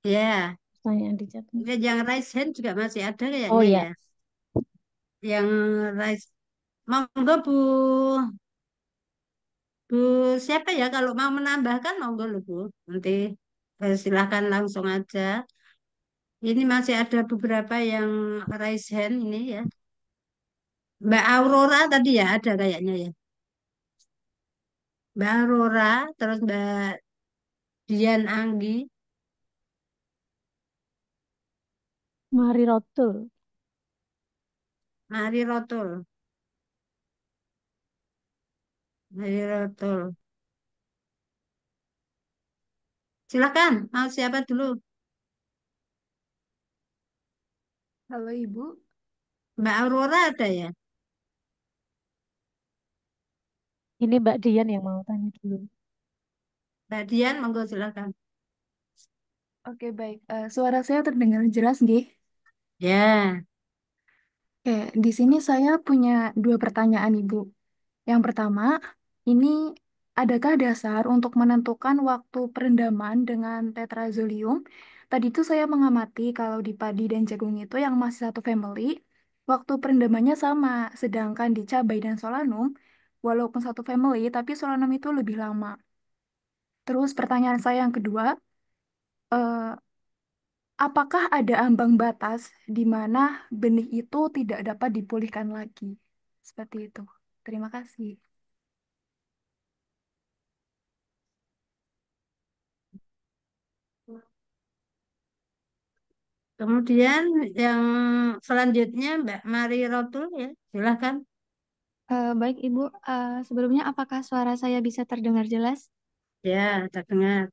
Ya. Pertanyaan di chat. Yang raise hand juga masih ada Oh kayaknya ya, ya. Yang raise. Monggo Bu siapa ya kalau mau menambahkan monggo loh Bu. Nanti silahkan langsung aja. Ini masih ada beberapa yang raise hand ini ya. Mbak Aurora tadi ya ada kayaknya ya. Mbak Aurora, terus Mbak Dian Anggi, Mari Rotul. Mari Rotul, Mari Rotul. Silakan, mau siapa dulu? Halo Ibu, Mbak Aurora ada ya? Ini Mbak Dian yang mau tanya dulu. Mbak Dian, monggo silakan. oke baik. Suara saya terdengar jelas nggih? Ya, Oke, di sini saya punya dua pertanyaan Ibu. Yang pertama, ini adakah dasar untuk menentukan waktu perendaman dengan tetrazolium? Tadi itu saya mengamati kalau di padi dan jagung itu yang masih satu family, waktu perendamannya sama. Sedangkan di cabai dan solanum, walaupun satu family, tapi solanum itu lebih lama. Terus pertanyaan saya yang kedua, eh, apakah ada ambang batas di mana benih itu tidak dapat dipulihkan lagi? Seperti itu. Terima kasih. Kemudian yang selanjutnya Mbak Mari Rotul ya, silahkan. Baik, Ibu. Sebelumnya, apakah suara saya bisa terdengar jelas? Ya, terdengar.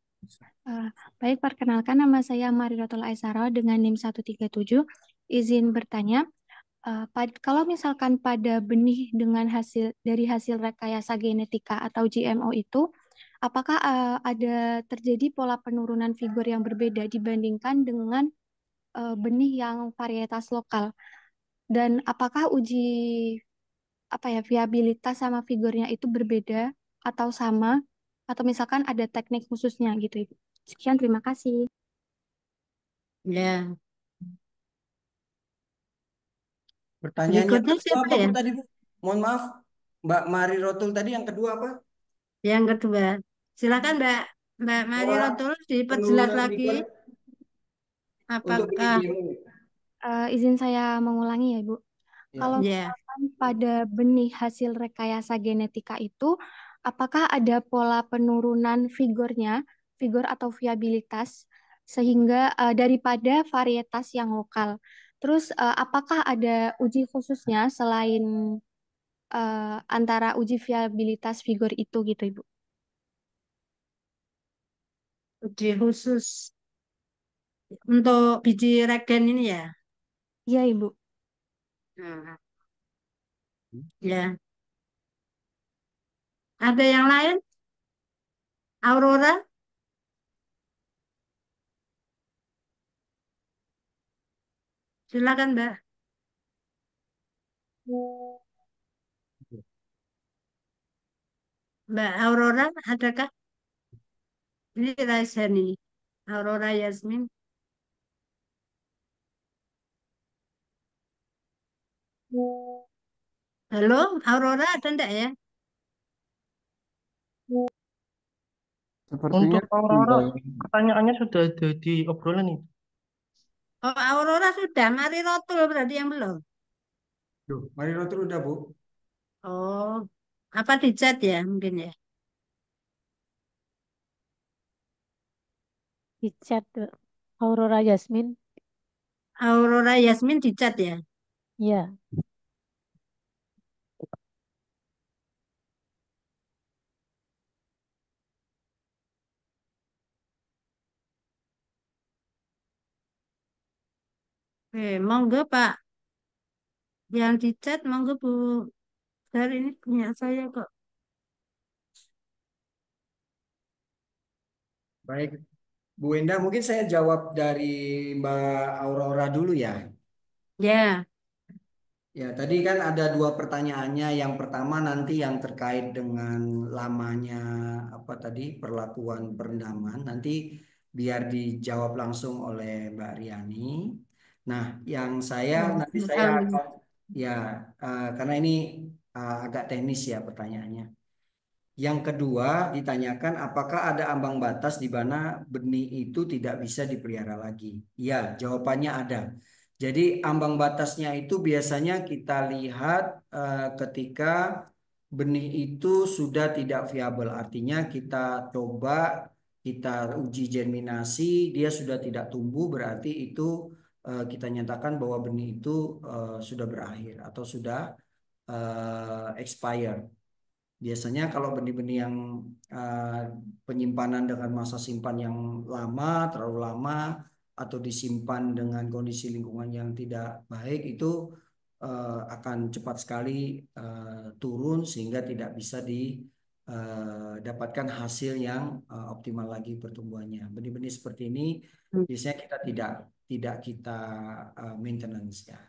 Eh, Baik, perkenalkan nama saya Marirotul Aisara dengan NIM 137. Izin bertanya, kalau misalkan pada benih dengan dari hasil rekayasa genetika atau GMO itu, apakah ada terjadi pola penurunan figur yang berbeda dibandingkan dengan benih yang varietas lokal? Dan apakah uji viabilitas sama figurnya itu berbeda atau sama atau misalkan ada teknik khususnya gitu Ibu. Sekian, terima kasih. Ya, Pertanyaan yang berikutnya kedua siapa apa Bu ya? tadi Bu? Mohon maaf, Mbak Mari Rotul tadi yang kedua apa? Yang kedua, silakan Mbak Mari Pola Rotul diperjelas penurunan lagi figur untuk benih apakah GMO. Izin saya mengulangi ya Ibu. Kalau Ya. ya misalkan pada benih hasil rekayasa genetika itu, apakah ada pola penurunan figur atau viabilitas, sehingga daripada varietas yang lokal. Terus, apakah ada uji khususnya selain antara uji viabilitas figur itu gitu, Ibu? uji khusus untuk biji regen ini ya. Iya, Ibu. Nah, ya, ada yang lain? Aurora, silakan Mbak. Mbak Aurora, adakah? Ini Raisen ini. Aurora Yasmin. Halo, Aurora ada enggak ya? Sepertinya Untuk Aurora, tidak. pertanyaannya sudah ada di obrolan itu. Oh, Aurora sudah. Mari Rotul berarti yang belum. Loh, Mari Rotul udah Bu. Oh, apa di chat ya mungkin ya? Di chat Aurora Yasmin. Aurora Yasmin di chat ya? Ya, Monggo Pak. Yang di chat monggo Bu. Dari ini punya saya kok. Baik, Bu Enda, mungkin saya jawab dari Mbak Aurora dulu ya. Ya, Ya, tadi kan ada dua pertanyaannya. Yang pertama nanti yang terkait dengan lamanya apa tadi perlakuan perendaman. Nanti biar dijawab langsung oleh Mbak Riani. Nah, yang saya oh, nanti nggak saya tahu ini. akan ya karena ini agak teknis ya pertanyaannya. Yang kedua ditanyakan apakah ada ambang batas di mana benih itu tidak bisa dipelihara lagi? Ya, jawabannya ada. Jadi ambang batasnya itu biasanya kita lihat ketika benih itu sudah tidak viabel. Artinya kita coba, kita uji germinasi, dia sudah tidak tumbuh, berarti itu kita nyatakan bahwa benih itu sudah berakhir atau sudah expire. Biasanya kalau benih-benih yang eh, penyimpanan dengan masa simpan yang lama, terlalu lama, atau disimpan dengan kondisi lingkungan yang tidak baik, itu akan cepat sekali turun sehingga tidak bisa didapatkan hasil yang optimal lagi pertumbuhannya. Benih-benih seperti ini biasanya kita tidak kita maintenance ya,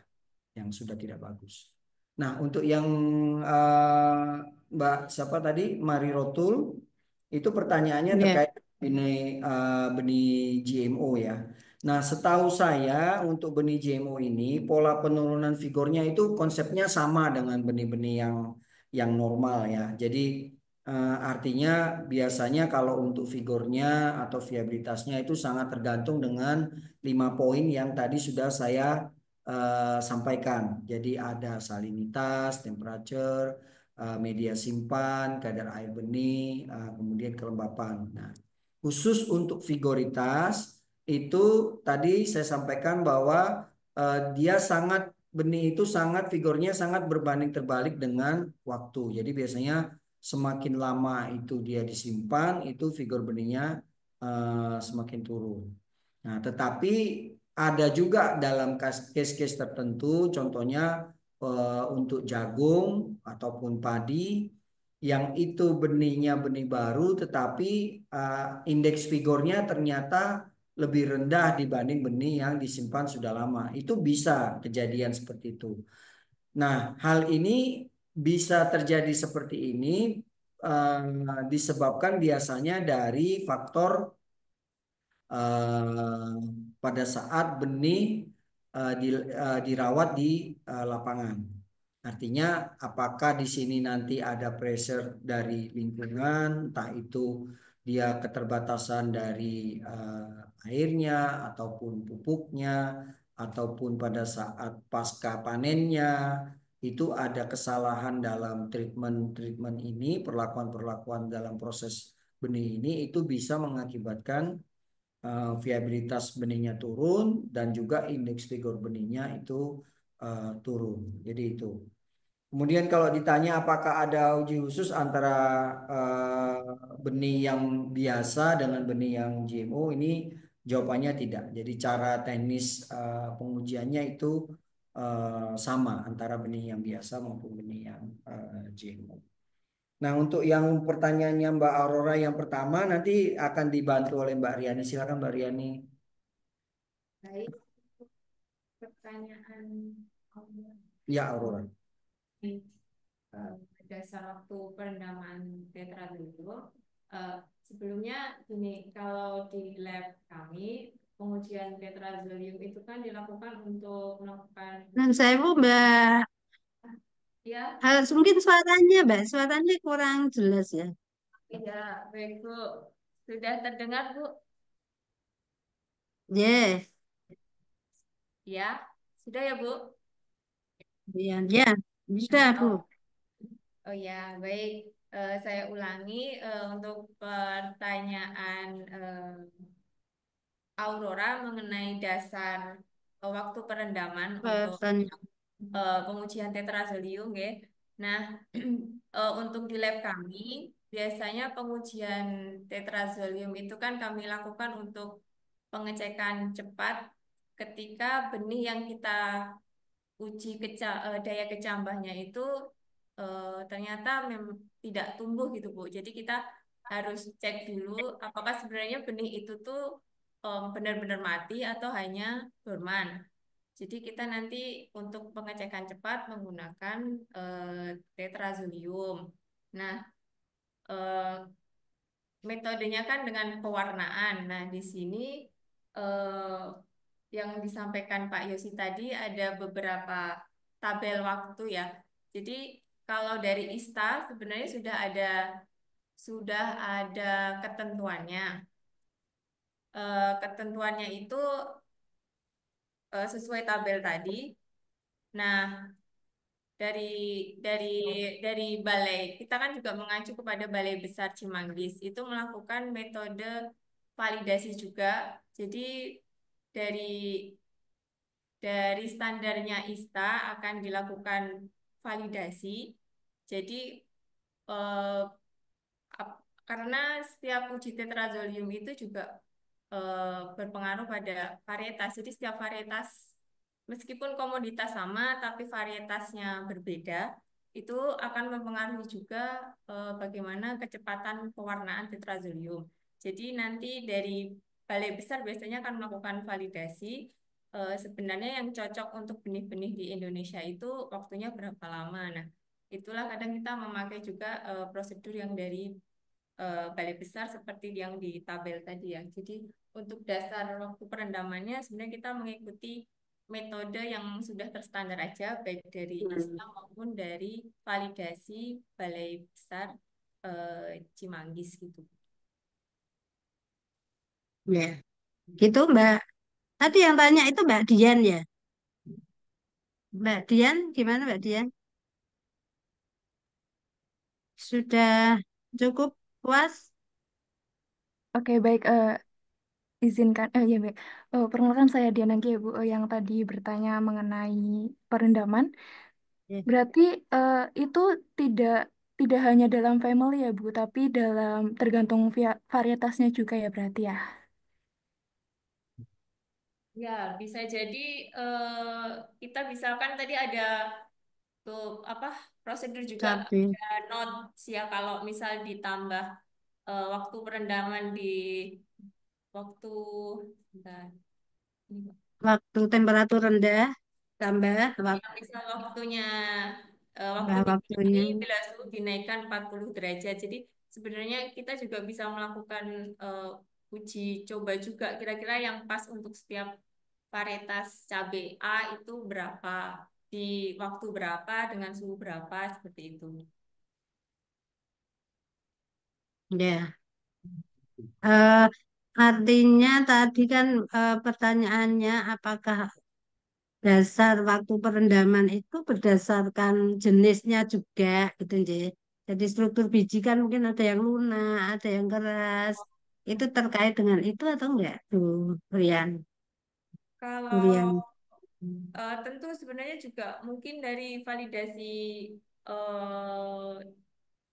yang sudah tidak bagus. Nah, untuk yang eh, Mbak siapa tadi, Mari Rotul, itu pertanyaannya Ya. terkait benih GMO ya. Nah, setahu saya untuk benih GMO ini pola penurunan vigornya itu konsepnya sama dengan benih-benih yang normal ya. Jadi artinya biasanya kalau untuk vigornya atau viabilitasnya itu sangat tergantung dengan 5 poin yang tadi sudah saya sampaikan. Jadi ada salinitas, temperature, media simpan, kadar air benih, kemudian kelembapan. Nah, khusus untuk vigoritas itu tadi saya sampaikan bahwa dia sangat benih itu sangat vigornya sangat berbanding terbalik dengan waktu. Jadi biasanya semakin lama itu dia disimpan, itu vigor benihnya semakin turun. Nah, tetapi ada juga dalam case-case tertentu, contohnya untuk jagung ataupun padi yang itu benihnya benih baru, tetapi indeks vigornya ternyata lebih rendah dibanding benih yang disimpan sudah lama. Itu bisa kejadian seperti itu. Nah, hal ini bisa terjadi seperti ini disebabkan biasanya dari faktor eh, pada saat benih dirawat di lapangan. Artinya, apakah di sini nanti ada pressure dari lingkungan, entah itu dia keterbatasan dari airnya ataupun pupuknya, ataupun pada saat pasca panennya itu ada kesalahan dalam treatment ini, perlakuan-perlakuan dalam proses benih ini itu bisa mengakibatkan viabilitas benihnya turun dan juga indeks vigor benihnya itu turun. Jadi itu. Kemudian kalau ditanya apakah ada uji khusus antara eh, benih yang biasa dengan benih yang GMO, ini jawabannya tidak. Jadi cara teknis pengujiannya itu sama antara benih yang biasa maupun benih yang GMO. Nah, untuk yang pertanyaannya Mbak Aurora yang pertama nanti akan dibantu oleh Mbak Riani. Silakan Mbak Riani. Baik, pertanyaan Ya, Aurora. dasar waktu perendaman tetrazool. Sebelumnya ini kalau di lab kami pengujian tetrazolium itu kan dilakukan untuk melakukan Dan saya Bu, Mbak, ya mungkin suaranya kurang jelas ya. ya baik Bu, sudah terdengar Bu? Ya, Ya sudah ya Bu? ya, ya, bisa Bu. Oh ya baik. Saya ulangi untuk pertanyaan Aurora mengenai dasar waktu perendaman untuk Pertanyaan. pengujian tetrazolium, ya. Nah, untuk di lab kami biasanya pengujian tetrazolium itu kan kami lakukan untuk pengecekan cepat ketika benih yang kita uji daya kecambahnya itu ternyata tidak tumbuh gitu Bu. Jadi kita harus cek dulu apakah sebenarnya benih itu tuh benar-benar mati atau hanya dorman. Jadi kita nanti untuk pengecekan cepat menggunakan tetrazolium. Nah, eh, metodenya kan dengan pewarnaan. Nah, di sini eh, yang disampaikan Pak Yosi tadi ada beberapa tabel waktu ya. Jadi kalau dari ISTA sebenarnya sudah ada ketentuannya. Ketentuannya itu sesuai tabel tadi. Nah, dari dari dari balai kita kan juga mengacu kepada Balai Besar Cimanggis itu melakukan metode validasi juga. Jadi dari standarnya ISTA akan dilakukan validasi. Jadi eh, karena setiap uji tetrazolium itu juga berpengaruh pada varietas. Jadi setiap varietas meskipun komoditas sama tapi varietasnya berbeda, itu akan mempengaruhi juga bagaimana kecepatan pewarnaan tetrazolium. Jadi nanti dari Balai Besar biasanya akan melakukan validasi sebenarnya yang cocok untuk benih-benih di Indonesia itu waktunya berapa lama. Nah, itulah kadang kita memakai juga prosedur yang dari balai besar seperti yang di tabel tadi ya. Jadi untuk dasar waktu perendamannya sebenarnya kita mengikuti metode yang sudah terstandar aja baik dari ISTA maupun dari validasi balai besar Cimanggis gitu. Ya, gitu Mbak. Tadi yang tanya itu Mbak Dian ya. Mbak Dian, gimana Mbak Dian? Sudah cukup puas? Oke, baik. Izinkan, ya baik. Perkenalkan saya Diana G, Bu, yang tadi bertanya mengenai perendaman. Ya. Berarti itu tidak tidak hanya dalam family ya, Bu, tapi dalam tergantung varietasnya juga ya berarti ya. Ya, bisa jadi kita misalkan tadi ada tuh apa prosedur juga Cabai. ada notes ya kalau misal ditambah waktu perendaman di waktu bentar, ini, Waktu temperatur rendah, tambah ya, misal waktunya waktu dingin ini waktunya. bila suhu dinaikkan 40 derajat. Jadi sebenarnya kita juga bisa melakukan uji coba juga kira-kira yang pas untuk setiap varietas cabai A itu berapa di waktu berapa dengan suhu berapa seperti itu. Ya. Eh, artinya tadi kan pertanyaannya apakah dasar waktu perendaman itu berdasarkan jenisnya juga gitu Nje. Jadi struktur biji kan mungkin ada yang lunak, ada yang keras. Itu terkait dengan itu atau enggak, tuh, Rian? Kalau Durian. tentu sebenarnya juga mungkin dari validasi eh,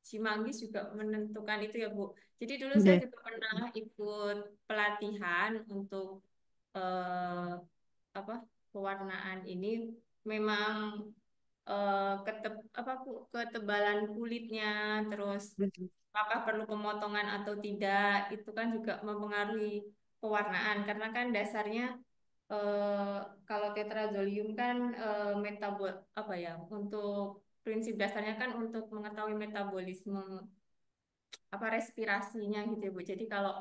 Cimanggis juga menentukan itu ya Bu. Jadi dulu saya Ya. juga pernah ikut pelatihan untuk eh, apa pewarnaan ini memang ketebalan kulitnya terus apakah perlu pemotongan atau tidak itu kan juga mempengaruhi pewarnaan karena kan dasarnya eh, kalau tetrazolium kan metabol apa ya untuk prinsip dasarnya kan untuk mengetahui metabolisme apa respirasinya gitu ya Bu. Jadi kalau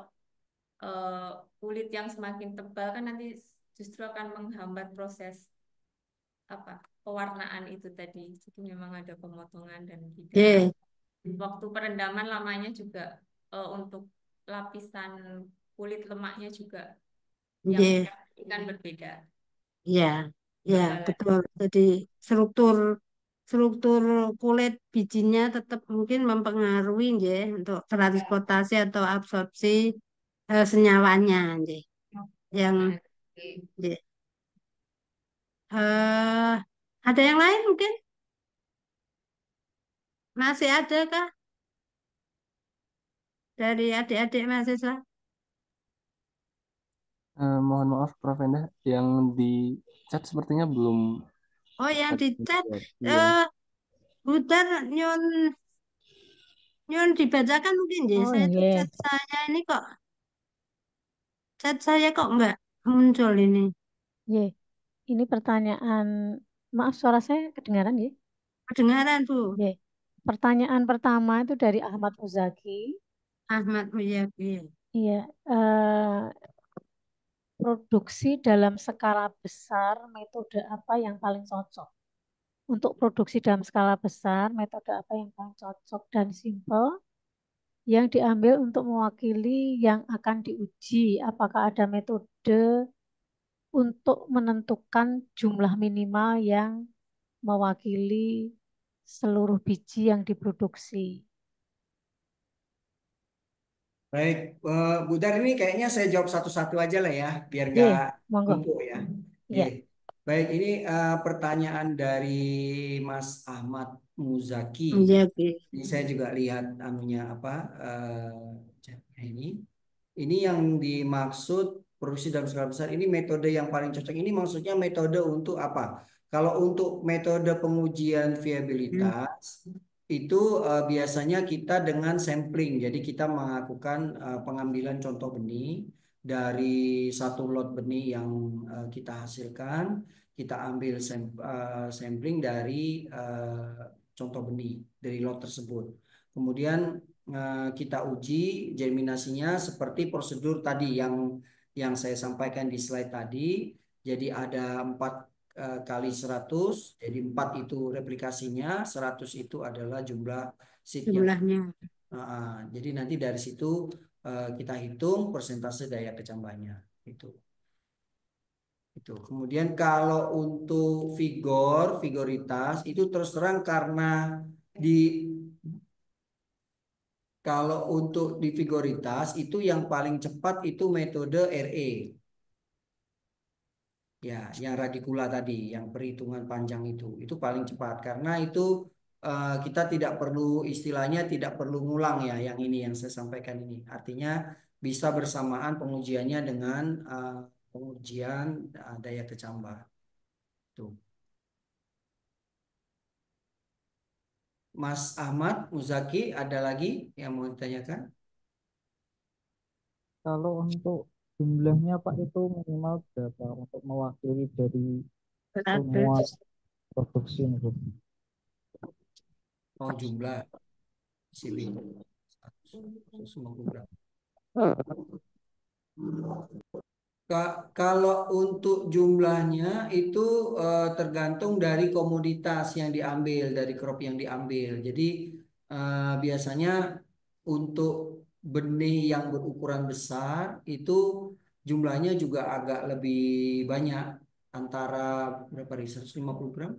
eh, kulit yang semakin tebal kan nanti justru akan menghambat proses apa pewarnaan itu tadi. Jadi memang ada pemotongan dan tidak. Ya. Waktu perendaman lamanya juga untuk lapisan kulit lemaknya juga yang Ya. setiap kan berbeda Ya. Ya, tebalan. betul. Jadi struktur struktur kulit bijinya tetap mungkin mempengaruhi ya untuk transportasi atau absorpsi senyawanya ya. Yang Nah, ya. eh ada yang lain mungkin? Masih ada kah dari adik-adik mahasiswa? Mohon maaf, Prof. Endah, yang di chat sepertinya belum Oh, yang ada di yang chat jawab. Iya. eh Butar nyun nyun dibacakan mungkin ya. Oh Saya tuh iya, chat saya ini kok chat saya kok nggak muncul ini. iya. Ini pertanyaan, maaf suara saya kedengaran ya? Kedengaran Bu Iya. Pertanyaan pertama itu dari Ahmad Muzaki. Ahmad Muyaki. Iya, produksi dalam skala besar, metode apa yang paling cocok? Untuk produksi dalam skala besar, metode apa yang paling cocok dan simple yang diambil untuk mewakili yang akan diuji? Apakah ada metode untuk menentukan jumlah minimal yang mewakili seluruh biji yang diproduksi? Baik, Bu Dar ini kayaknya saya jawab satu-satu aja lah ya, biar nggak Iya, monggo. numpuk ya. Oke. Iya, Baik, ini pertanyaan dari Mas Ahmad Muzaki. Muyaki. Ini saya juga lihat anunya apa chatnya ini. Ini yang dimaksud produksi dalam skala besar ini metode yang paling cocok. Ini maksudnya metode untuk apa? Kalau untuk metode pengujian viabilitas itu biasanya kita dengan sampling. Jadi kita melakukan pengambilan contoh benih. dari satu lot benih yang kita hasilkan, kita ambil sampling dari contoh benih dari lot tersebut. Kemudian kita uji germinasinya seperti prosedur tadi yang saya sampaikan di slide tadi. Jadi ada 4 kali 100, jadi 4 itu replikasinya, 100 itu adalah jumlah seed yang Jumlahnya. jadi nanti dari situ kita hitung persentase daya kecambahnya itu. Kemudian kalau untuk vigoritas itu terus terang karena di kalau untuk di vigoritas itu yang paling cepat itu metode RE. Ya, yang radikula tadi, yang perhitungan panjang itu paling cepat karena itu kita tidak perlu istilahnya tidak perlu ngulang ya, yang ini yang saya sampaikan ini. Artinya bisa bersamaan pengujiannya dengan pengujian daya kecambah. Tuh. Mas Ahmad Muzaki, ada lagi yang mau ditanyakan? Kalau untuk jumlahnya Pak itu minimal berapa untuk mewakili dari semua 100. produksi itu? Oh, jumlah CB 150 gram. Kalau untuk jumlahnya itu tergantung dari komoditas yang diambil, dari crop yang diambil. Jadi biasanya untuk benih yang berukuran besar itu jumlahnya juga agak lebih banyak, antara berapa nih, 150 gram.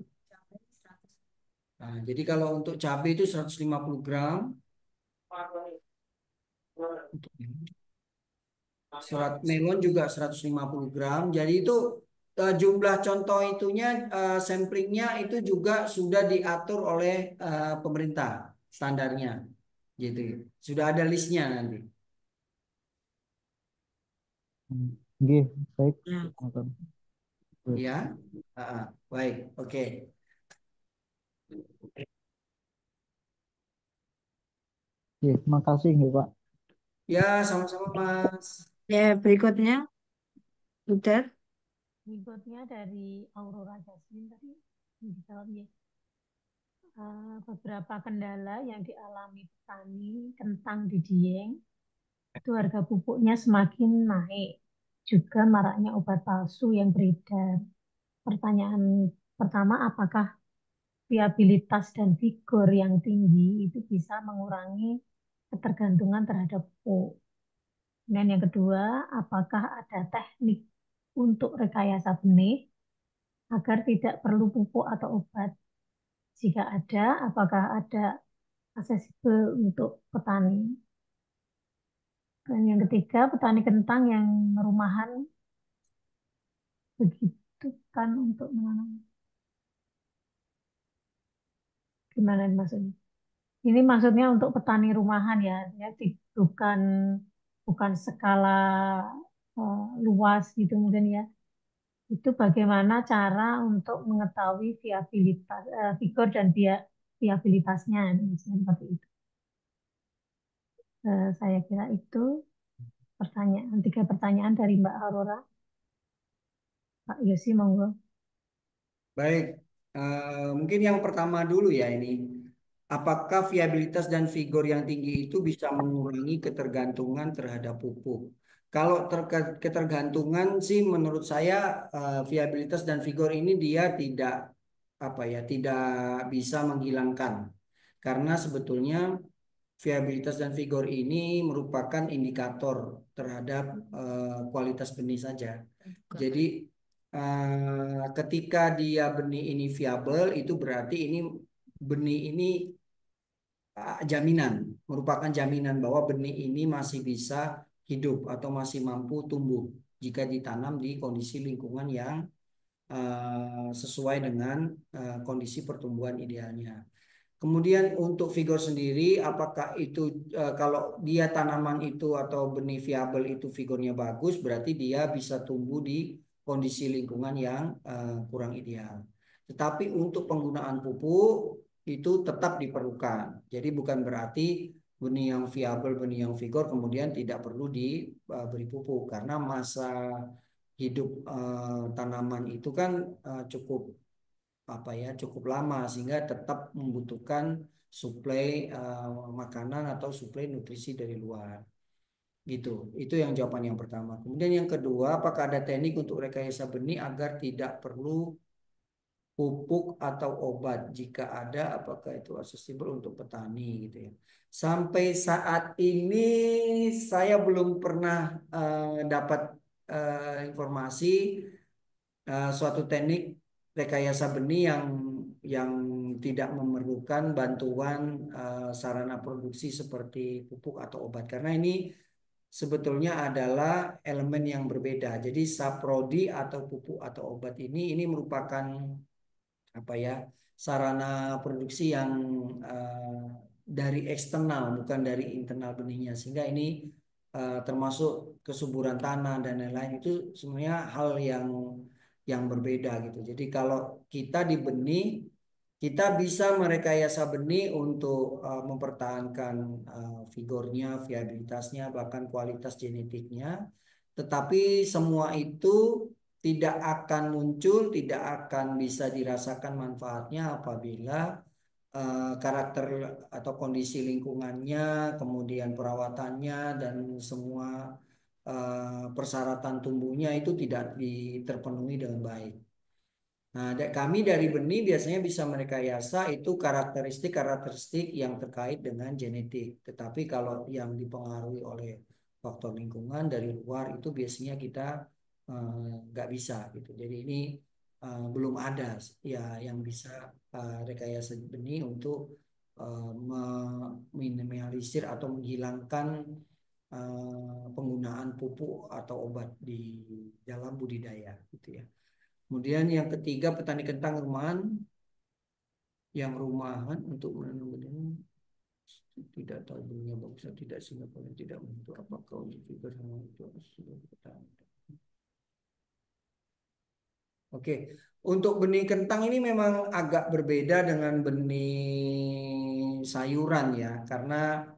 Nah, jadi kalau untuk cabai itu 150 gram. Untuk surat melon juga 150 gram. Jadi itu jumlah contoh itunya, samplingnya itu juga sudah diatur oleh pemerintah standarnya, gitu. Sudah ada listnya nanti. Oke, baik. Ya, baik, oke. Oke, makasih ya Pak. Ya, sama-sama Mas. Ya, berikutnya. Udah. Berikutnya dari Aurora Jasmine tadi dijawab ya. Beberapa kendala yang dialami petani kentang di Dieng itu harga pupuknya semakin naik, juga maraknya obat palsu yang beredar. Pertanyaan pertama, apakah viabilitas dan vigor yang tinggi itu bisa mengurangi ketergantungan terhadap pupuk? Dan yang kedua, apakah ada teknik untuk rekayasa benih agar tidak perlu pupuk atau obat? Jika ada, apakah ada aksesibel untuk petani? Dan yang ketiga, petani kentang yang rumahan begitu kan untuk menanam. Gimana maksudnya? Ini maksudnya untuk petani rumahan ya, bukan bukan skala luas gitu mungkin ya. Itu bagaimana cara untuk mengetahui viabilitas, vigor dan viabilitasnya, seperti itu. Saya kira itu tiga pertanyaan dari Mbak Aurora. Pak Yosi, monggo. Baik, mungkin yang pertama dulu ya ini. Apakah viabilitas dan vigor yang tinggi itu bisa mengurangi ketergantungan terhadap pupuk? Kalau ketergantungan sih menurut saya viabilitas dan vigor ini dia tidak tidak bisa menghilangkan. Karena sebetulnya viabilitas dan vigor ini merupakan indikator terhadap kualitas benih saja. Jadi ketika dia benih ini viable, itu berarti ini benih ini jaminan, merupakan jaminan bahwa benih ini masih bisa hidup atau masih mampu tumbuh jika ditanam di kondisi lingkungan yang sesuai dengan kondisi pertumbuhan idealnya. Kemudian untuk vigor sendiri, apakah itu kalau dia tanaman itu atau benih viabel itu vigornya bagus, berarti dia bisa tumbuh di kondisi lingkungan yang kurang ideal. Tetapi untuk penggunaan pupuk itu tetap diperlukan. Jadi bukan berarti benih yang viabel, benih yang vigor, kemudian tidak perlu diberi pupuk karena masa hidup tanaman itu kan cukup apa ya, cukup lama sehingga tetap membutuhkan suplai makanan atau suplai nutrisi dari luar. Gitu. Itu yang jawaban yang pertama. Kemudian yang kedua, apakah ada teknik untuk rekayasa benih agar tidak perlu pupuk atau obat? Jika ada, apakah itu aksesibel untuk petani gitu ya. Sampai saat ini saya belum pernah dapat informasi suatu teknik rekayasa benih yang tidak memerlukan bantuan sarana produksi seperti pupuk atau obat karena ini sebetulnya adalah elemen yang berbeda. Jadi saprodi atau pupuk atau obat ini merupakan apa ya, sarana produksi yang dari eksternal bukan dari internal benihnya sehingga ini termasuk kesuburan tanah dan lain-lain itu sebenarnya hal yang berbeda gitu. Jadi kalau kita di benih kita bisa merekayasa benih untuk mempertahankan vigornya, viabilitasnya, bahkan kualitas genetiknya. Tetapi semua itu tidak akan muncul, tidak akan bisa dirasakan manfaatnya apabila karakter atau kondisi lingkungannya, kemudian perawatannya dan semua persyaratan tumbuhnya itu tidak terpenuhi dengan baik. Nah, kami dari benih biasanya bisa merekayasa itu karakteristik-karakteristik yang terkait dengan genetik. Tetapi kalau yang dipengaruhi oleh faktor lingkungan dari luar itu biasanya kita nggak bisa gitu. Jadi ini belum ada ya yang bisa rekayasa benih untuk meminimalisir atau menghilangkan penggunaan pupuk atau obat di dalam budidaya gitu ya. Kemudian yang ketiga petani kentang rumahan untuk menanam benih tidak tahu benihnya bagus atau tidak sehingga paling tidak menentu apakah uji figur sama itu sudah petani. Oke, untuk benih kentang ini memang agak berbeda dengan benih sayuran ya, karena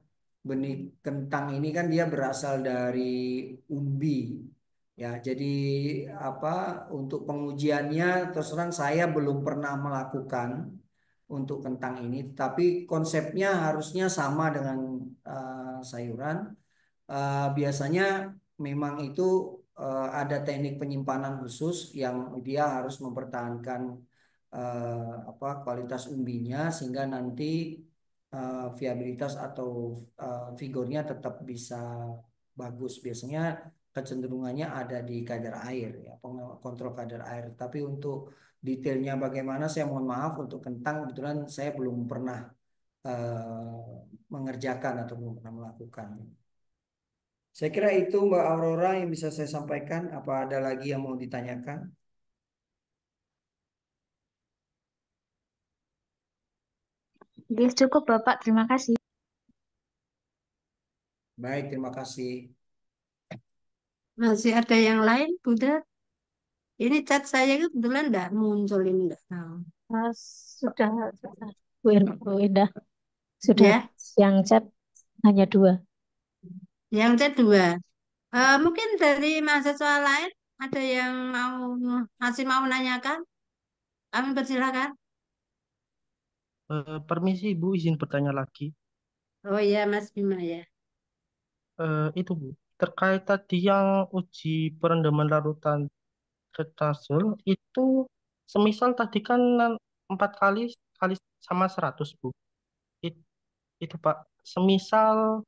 benih kentang ini kan dia berasal dari umbi. Ya, jadi apa untuk pengujiannya terus terang saya belum pernah melakukan untuk kentang ini, tapi konsepnya harusnya sama dengan sayuran. Biasanya memang itu ada teknik penyimpanan khusus yang dia harus mempertahankan apa kualitas umbinya sehingga nanti viabilitas atau vigornya tetap bisa bagus. Biasanya kecenderungannya ada di kadar air ya, kontrol kadar air. Tapi untuk detailnya bagaimana saya mohon maaf untuk kentang kebetulan saya belum pernah mengerjakan atau belum pernah melakukan. Saya kira itu Mbak Aurora yang bisa saya sampaikan. Apa ada lagi yang mau ditanyakan? Oke, cukup Bapak, terima kasih. Baik, terima kasih. Masih ada yang lain, Bunda? Ini chat saya kebetulan enggak muncul ini enggak tahu. Sudah, Bu Indah. Sudah Ya, yang chat hanya 2. yang chat 2. Mungkin dari mahasiswa lain ada yang masih mau menanyakan? Kami persilakan. Permisi Ibu, izin bertanya lagi. Oh iya, Mas Bima ya. Itu Bu, terkait tadi yang uji perendaman larutan tetrasul itu semisal tadi kan 4 kali kali sama 100 Bu. It- itu Pak, semisal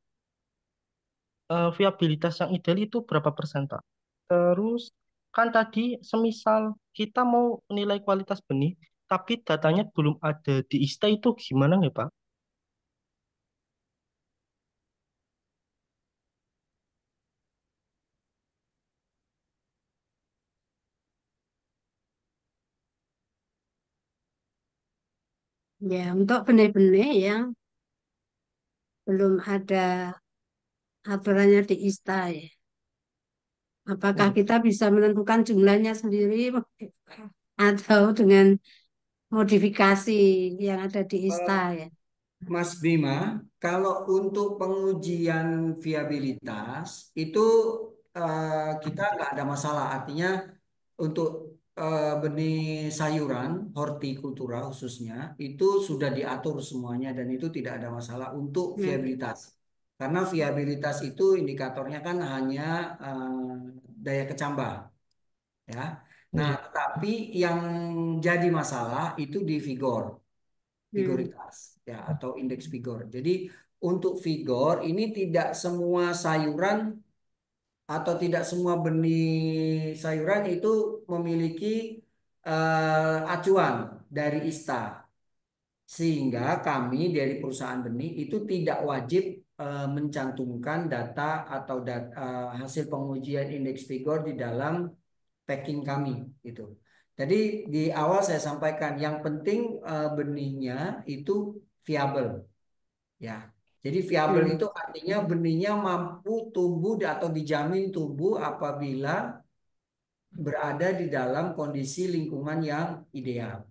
viabilitas yang ideal itu berapa persen Pak? Terus kan tadi semisal kita mau menilai kualitas benih, tapi datanya belum ada di ISTA itu gimana nggak Pak? Ya, untuk benih-benih yang belum ada aturannya di ISTA ya. Apakah Hmm. kita bisa menentukan jumlahnya sendiri atau dengan modifikasi yang ada di ISTA Kalau ya? Mas Bima, kalau untuk pengujian viabilitas itu kita nggak ada masalah. Artinya untuk benih sayuran, hortikultura khususnya, itu sudah diatur semuanya dan itu tidak ada masalah untuk Hmm. viabilitas. Karena viabilitas itu indikatornya kan hanya daya kecambah, ya. Nah, Iya. tapi yang jadi masalah itu di vigor, Hmm. vigoritas, ya, atau indeks vigor. Jadi untuk vigor ini tidak semua sayuran atau tidak semua benih sayuran itu memiliki acuan dari ISTA. Sehingga kami dari perusahaan benih itu tidak wajib mencantumkan data atau hasil pengujian indeks vigor di dalam packing kami gitu. Jadi di awal saya sampaikan yang penting benihnya itu viable, ya. Jadi viable Hmm. itu artinya benihnya mampu tumbuh atau dijamin tumbuh apabila berada di dalam kondisi lingkungan yang ideal.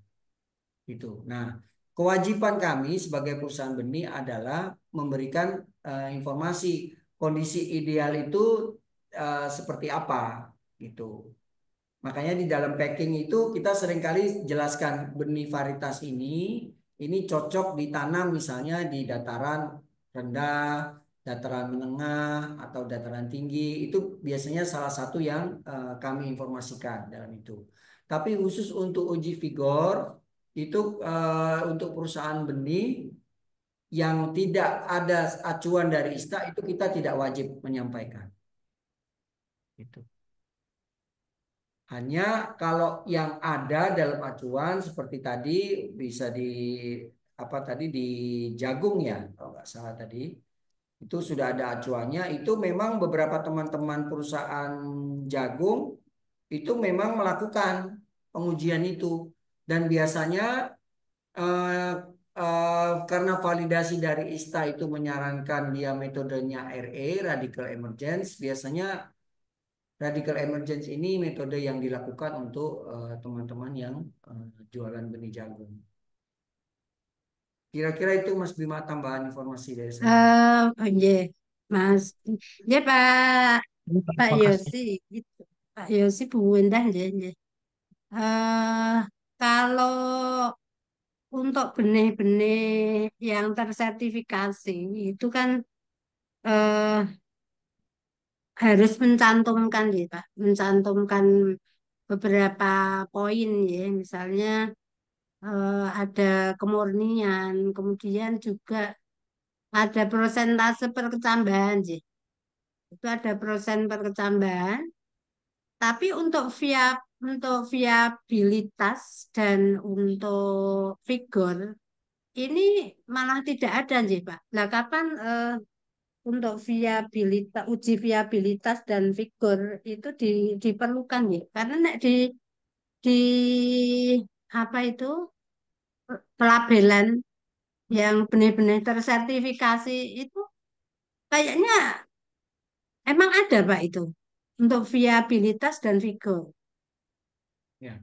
Gitu. Nah, kewajiban kami sebagai perusahaan benih adalah memberikan informasi kondisi ideal itu seperti apa, gitu. Makanya di dalam packing itu kita seringkali jelaskan benih varietas ini cocok ditanam misalnya di dataran rendah, dataran menengah, atau dataran tinggi. Itu biasanya salah satu yang kami informasikan dalam itu. Tapi khusus untuk uji vigor itu untuk perusahaan benih yang tidak ada acuan dari ISTA itu kita tidak wajib menyampaikan. Itu. Hanya kalau yang ada dalam acuan seperti tadi bisa di apa tadi di jagung ya kalau nggak salah tadi itu sudah ada acuannya itu memang beberapa teman-teman perusahaan jagung itu memang melakukan pengujian itu dan biasanya eh, karena validasi dari ISTA itu menyarankan dia metodenya RE radical emergence biasanya radical emergence ini metode yang dilakukan untuk teman-teman yang jualan benih jagung. Kira-kira itu Mas Bima tambahan informasi dari saya. Oh iya, Mas. Ya Pak, Pak Terima kasih. Yosi, gitu. Pak Yosi Bu Wendah ya. Ya. Kalau untuk benih-benih yang tersertifikasi itu kan eh, harus mencantumkan ya Pak, mencantumkan beberapa poin ya, misalnya ada kemurnian, kemudian juga ada persentase perkecambahan sih. Itu ada persen perkecambahan. Tapi untuk viabilitas dan untuk vigor ini malah tidak ada sih Pak. Nah, kapan untuk uji viabilitas dan vigor itu diperlukan ya? Karena nek di apa itu pelabelan yang benar-benar tersertifikasi itu kayaknya emang ada Pak itu untuk viabilitas dan vigor. Ya.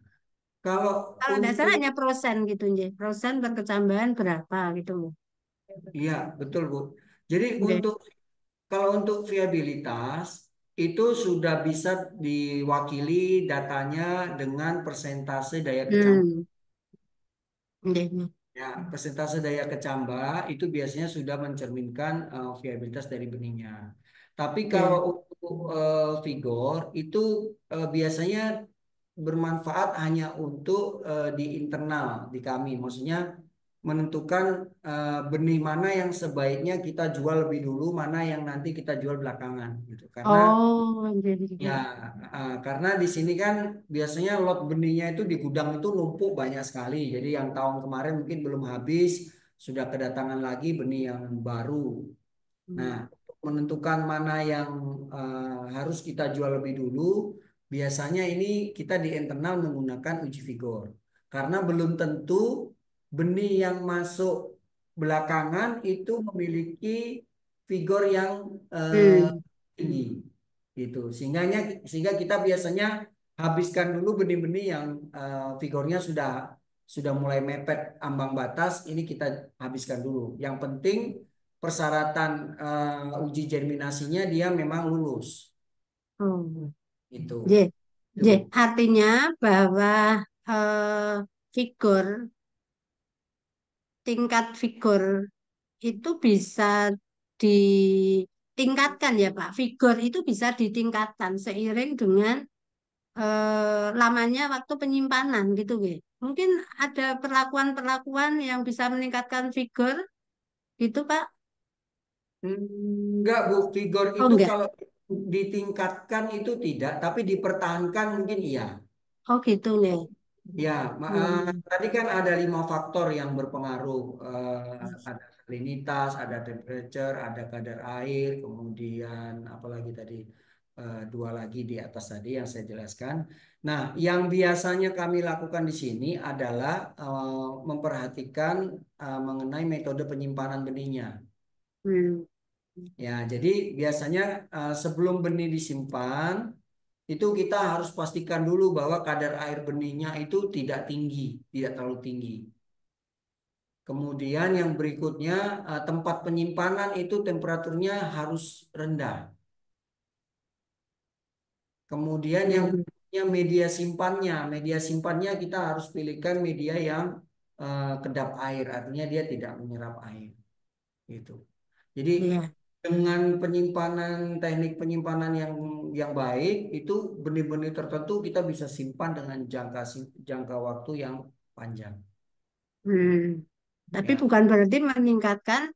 Kalau Kalau tidak salah untuk hanya persen gitu ya, persen perkecambahan berapa gitu. iya betul Bu. Jadi Oke. kalau untuk viabilitas itu sudah bisa diwakili datanya dengan persentase daya kecambah. Hmm. Oke. Ya, persentase daya kecambah itu biasanya sudah mencerminkan viabilitas dari benihnya. Tapi kalau Ya. untuk vigor itu biasanya bermanfaat hanya untuk di internal di kami. Maksudnya menentukan benih mana yang sebaiknya kita jual lebih dulu, mana yang nanti kita jual belakangan gitu. Karena Oh, ya, jadi. karena di sini kan biasanya lot benihnya itu di gudang itu numpuk banyak sekali. Jadi yang tahun kemarin mungkin belum habis, sudah kedatangan lagi benih yang baru. Nah, untuk menentukan mana yang harus kita jual lebih dulu, biasanya ini kita di internal menggunakan uji vigor. Karena belum tentu benih yang masuk belakangan itu memiliki vigor yang Hmm. tinggi gitu sehingga kita biasanya habiskan dulu benih-benih yang vigornya sudah mulai mepet ambang batas, ini kita habiskan dulu. Yang penting persyaratan uji germinasinya dia memang lulus. Oh. Itu. J, Itu, J, Bu. artinya bahwa figur, tingkat figur itu bisa ditingkatkan ya Pak. Figur itu bisa ditingkatkan seiring dengan lamanya waktu penyimpanan gitu ya. Mungkin ada perlakuan-perlakuan yang bisa meningkatkan figur gitu Pak. Enggak, Bu. Figur Oh itu enggak. kalau ditingkatkan itu tidak, tapi dipertahankan mungkin iya. Oh gitu nih. Ya, Hmm. tadi kan ada 5 faktor yang berpengaruh. Ada salinitas, ada temperature, ada kadar air, kemudian apalagi tadi 2 lagi di atas tadi yang saya jelaskan. Nah, yang biasanya kami lakukan di sini adalah memperhatikan mengenai metode penyimpanan benihnya. Hmm. Ya, jadi biasanya sebelum benih disimpan, itu kita harus pastikan dulu bahwa kadar air benihnya itu tidak tinggi, tidak terlalu tinggi. Kemudian yang berikutnya tempat penyimpanan itu temperaturnya harus rendah. Kemudian yang Hmm. berikutnya media simpannya kita harus pilihkan media yang kedap air, artinya dia tidak menyerap air, gitu. Jadi Iya. dengan teknik penyimpanan yang baik itu benih-benih tertentu kita bisa simpan dengan jangka waktu yang panjang. Hmm. Tapi Ya, bukan berarti meningkatkan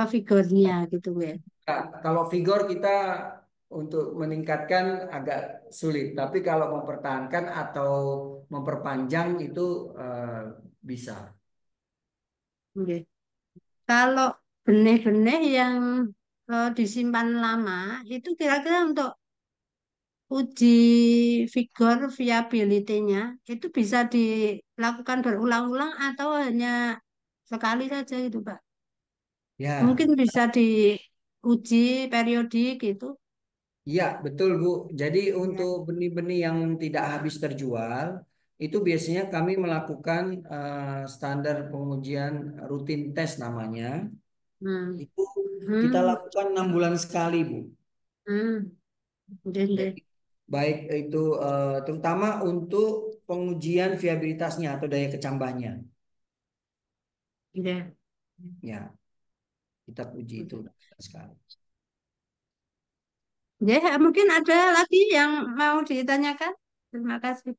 figurnya gitu ya. Ya, kalau vigor kita untuk meningkatkan agak sulit, tapi kalau mempertahankan atau memperpanjang itu bisa. Oke. Kalau benih-benih yang disimpan lama itu kira-kira untuk uji vigor viability-nya itu bisa dilakukan berulang-ulang atau hanya sekali saja gitu, Pak. Ya, Mungkin bisa diuji periodik gitu. iya, betul Bu. Jadi Ya. untuk benih-benih yang tidak habis terjual, itu biasanya kami melakukan standar pengujian rutin tes namanya. Hmm. Itu kita Hmm. lakukan 6 bulan sekali Bu. Hmm. Jadi, Jadi baik itu terutama untuk pengujian viabilitasnya atau daya kecambahnya. ya. Ya, kita uji itu sekali. Ya, mungkin ada lagi yang mau ditanyakan. Terima kasih.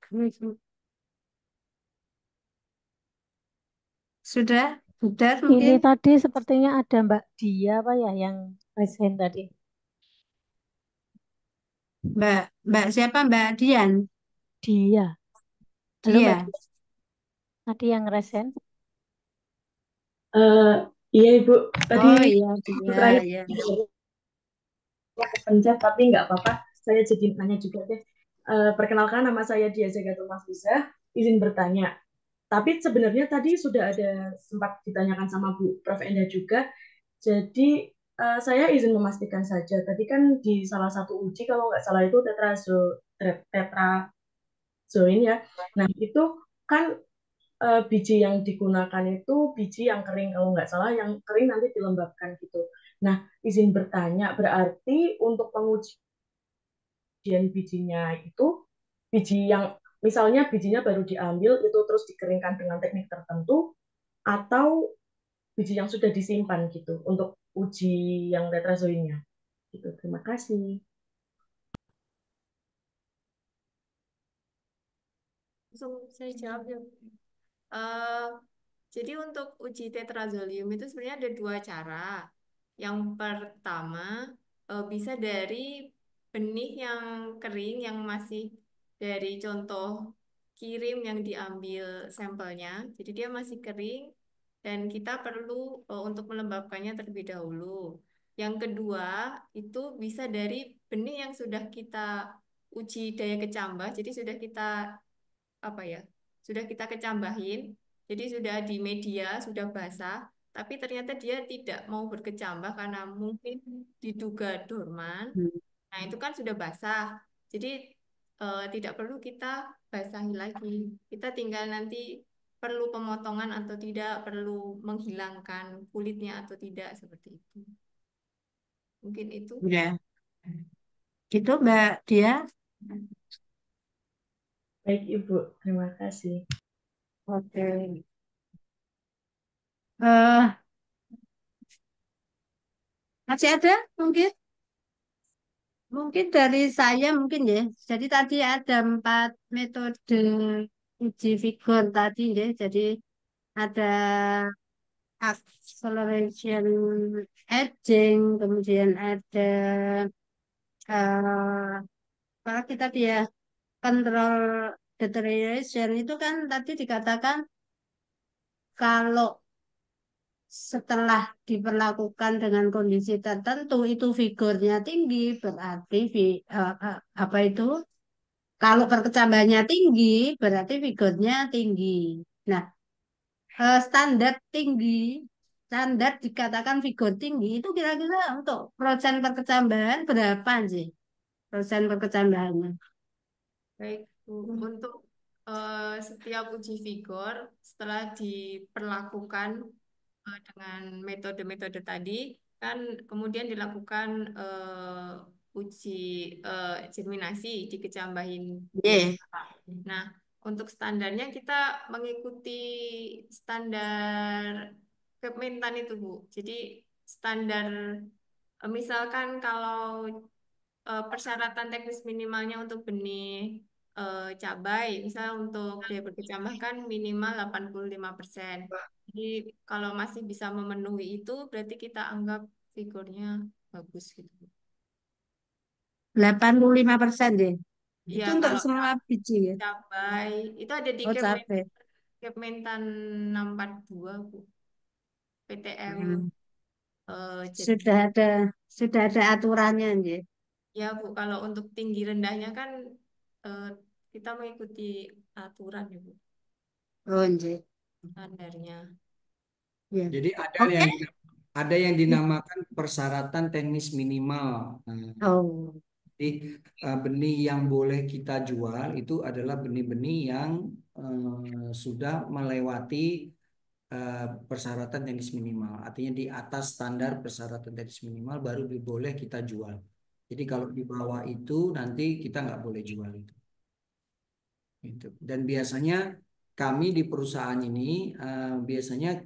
Sudah, sudah Ini mungkin tadi sepertinya ada Mbak Dia apa ya yang present tadi. Mbak Mbak siapa Mbak Dian? Dia. Halo Mbak Dia. Dia. Tadi yang resen. Eh, iya Ibu, tadi Oh iya dia, terakhir ya. kepencet tapi nggak apa-apa. Saya jadi nanya juga deh. Perkenalkan nama saya Dia Jagatul Mahfuza, izin bertanya. Tapi sebenarnya tadi sudah ada sempat ditanyakan sama Bu Prof. Enda juga. Jadi saya izin memastikan saja. Tadi kan di salah satu uji kalau nggak salah itu tetrazoin ya. Nah itu kan biji yang digunakan itu biji yang kering kalau nggak salah yang kering nanti dilembabkan gitu. Nah, izin bertanya berarti untuk pengujian bijinya itu biji yang misalnya bijinya baru diambil itu terus dikeringkan dengan teknik tertentu atau biji yang sudah disimpan gitu untuk uji yang tetrazoinnya. Gitu. Terima kasih. Langsung saya jawab ya. Eh, jadi untuk uji tetrazolium itu sebenarnya ada 2 cara. Yang pertama bisa dari benih yang kering yang masih dari contoh kirim yang diambil sampelnya. Jadi dia masih kering dan kita perlu untuk melembabkannya terlebih dahulu. Yang kedua itu bisa dari benih yang sudah kita uji daya kecambah. Jadi sudah kita apa ya? Sudah kita kecambahin. Jadi sudah di media, sudah basah, tapi ternyata dia tidak mau berkecambah karena mungkin diduga dorman. Hmm. Nah, itu kan sudah basah. Jadi tidak perlu kita basahi lagi. Kita tinggal nanti perlu pemotongan atau tidak, perlu menghilangkan kulitnya atau tidak, seperti itu. Mungkin itu. Ya, gitu Mbak Dia. Baik Ibu, terima kasih. Oke. Eh, masih ada mungkin? Mungkin dari saya mungkin ya. Jadi tadi ada 4 metode uji figur tadi ya. Jadi ada acceleration aging, kemudian ada apa lagi tadi ya, control deterioration itu kan tadi dikatakan kalau setelah diperlakukan dengan kondisi tertentu itu vigornya tinggi, berarti apa itu, kalau perkecambahannya tinggi berarti vigornya tinggi. Nah, standar tinggi, standar dikatakan vigor tinggi itu kira-kira untuk persen perkecambahan berapa sih? Persen perkecambahannya. Baik, Bu. Untuk setiap uji vigor setelah diperlakukan dengan metode-metode tadi, kan kemudian dilakukan uji germinasi di kecambahin Yeah. biasa. Nah, untuk standarnya kita mengikuti standar Kementan itu, Bu. Jadi standar misalkan kalau persyaratan teknis minimalnya untuk benih cabai, misalnya untuk dia berkecambah kan minimal 85%. Jadi kalau masih bisa memenuhi itu, berarti kita anggap vigornya bagus gitu. 85% deh. Ya, Itu untuk kalau semua biji ya. cabai itu ada di Oh, cabai. Kementan 642, Bu. PTM Hmm. jadi Sudah ada aturannya ya. ya, Bu, kalau untuk tinggi rendahnya kan eh, kita mengikuti aturan ya, Bu, Oh, iya. standarnya. Ya. Jadi Oke. ada yang dinamakan persyaratan teknis minimal. Nah, Oh, jadi benih yang boleh kita jual itu adalah benih-benih yang sudah melewati persyaratan teknis minimal. Artinya di atas standar persyaratan teknis minimal baru boleh kita jual. Jadi kalau di bawah itu nanti kita nggak boleh jual itu. Gitu. Dan biasanya kami di perusahaan ini biasanya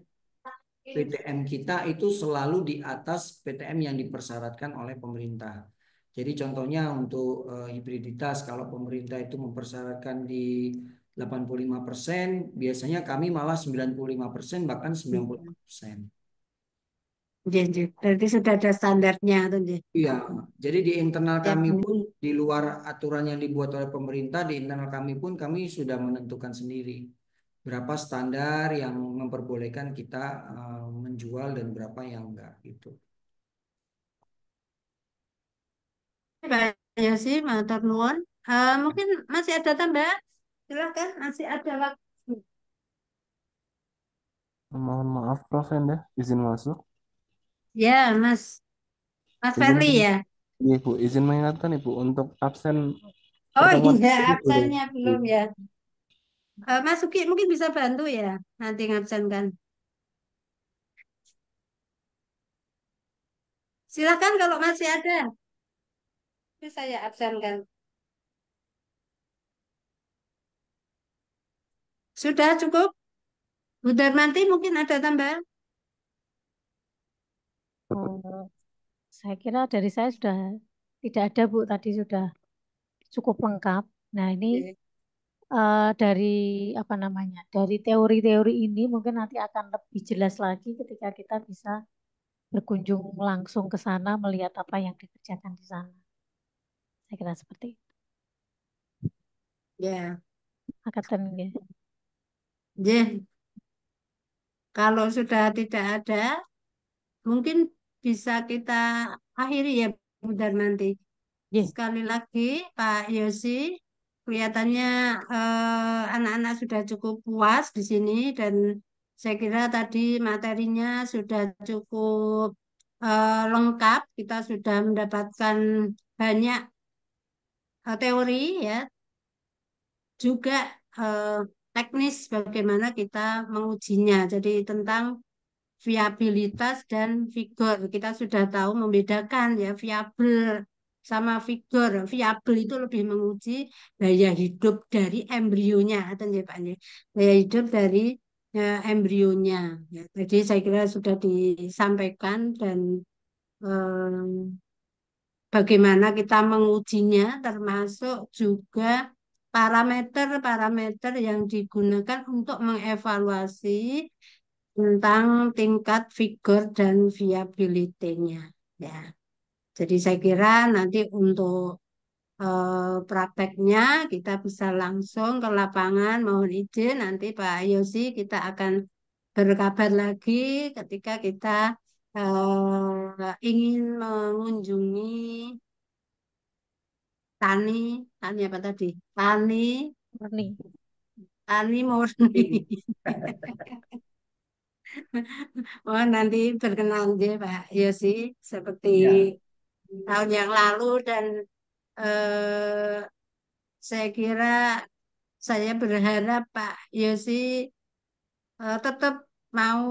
PTM kita itu selalu di atas PTM yang dipersyaratkan oleh pemerintah. Jadi contohnya untuk hibriditas, kalau pemerintah itu mempersyaratkan di 85%, biasanya kami malah 95%, bahkan 95%. iya, iya. Berarti sudah ada standarnya tuh, ya. Iya, jadi di internal Ya, kami Bu. pun, di luar aturan yang dibuat oleh pemerintah, di internal kami pun kami sudah menentukan sendiri berapa standar yang memperbolehkan kita menjual dan berapa yang enggak gitu. Pak Yosi, matur nuwun. Mungkin masih ada tambahan? Silakan, masih ada waktu. Mohon maaf, Prof. Enda, izin masuk. Ya, Mas Izin, Ferli ya. Ibu, izin mengingatkan Ibu untuk absen Oh pertemuan iya, ini belum. absennya belum ya. Mas Uki mungkin bisa bantu ya, nanti ngabsenkan. Silakan kalau masih ada. Itu saya absenkan. Sudah cukup? Bu Darmanti mungkin ada tambahan? Eh, saya kira dari saya sudah tidak ada, Bu. Tadi sudah cukup lengkap. Nah, ini Oke. dari apa namanya? Dari teori-teori ini mungkin nanti akan lebih jelas lagi ketika kita bisa berkunjung langsung ke sana melihat apa yang dikerjakan di sana. Saya kira seperti itu. Ya, Angkatan ya. ya. Kalau sudah tidak ada, mungkin bisa kita akhiri ya, Bu Darmanti. Ya. Sekali lagi, Pak Yosi, kelihatannya anak-anak sudah cukup puas di sini dan saya kira tadi materinya sudah cukup lengkap. Kita sudah mendapatkan banyak teori ya, juga teknis bagaimana kita mengujinya. Jadi tentang viabilitas dan vigor. Kita sudah tahu membedakan ya viabel sama vigor. Viabel itu lebih menguji daya hidup dari embrionya, atau ya Pak, ya. Daya hidup dari embrionya. Ya, jadi saya kira sudah disampaikan dan bagaimana kita mengujinya, termasuk juga parameter-parameter yang digunakan untuk mengevaluasi tentang tingkat vigor dan viability-nya. Ya, jadi saya kira nanti untuk prakteknya kita bisa langsung ke lapangan. Mohon izin nanti Pak Yosi kita akan berkabar lagi ketika kita ingin mengunjungi tani, tani apa tadi? Murni. Tani murni. Oh, nanti berkenan deh Pak Yosi seperti Ya, tahun yang lalu dan eh, saya kira saya berharap Pak Yosi tetap mau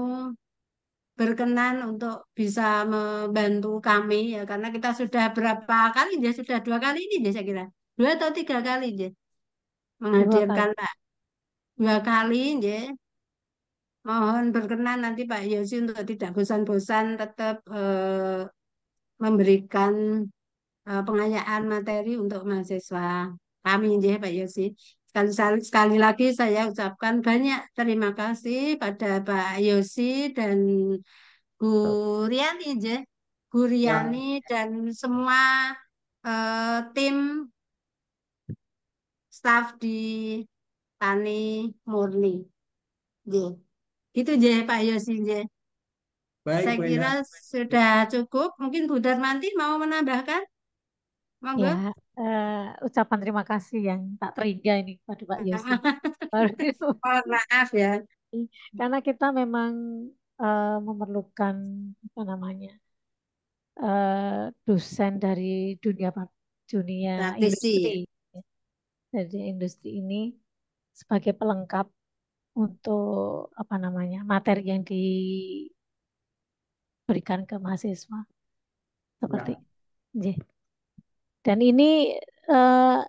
berkenan untuk bisa membantu kami ya karena kita sudah berapa kali ya sudah 2 kali ini ya saya kira 2 atau 3 kali ya 2 kali. menghadirkan Pak 2 kali ya. Mohon berkenan nanti Pak Yosi untuk tidak bosan-bosan tetap memberikan pengayaan materi untuk mahasiswa kami ya Pak Yosi. Sekali lagi saya ucapkan banyak terima kasih pada Pak Yosi dan Bu Riani ya. Bu Riani ya, dan semua tim staf di Tani Murni. Ya. Itu je Pak Yosi je. baik Saya Bu kira Endah. sudah cukup. Mungkin Bu Darmanti mau menambahkan? Ya, Monggo. ucapan terima kasih yang tak terhingga ini pada Pak Yosi. Baru- Mohon maaf ya. Karena kita memang memerlukan apa namanya dosen dari dunia Praktisi industri, ya. ya. Dari industri ini sebagai pelengkap untuk apa namanya materi yang diberikan ke mahasiswa seperti Ya, J. Dan ini eh,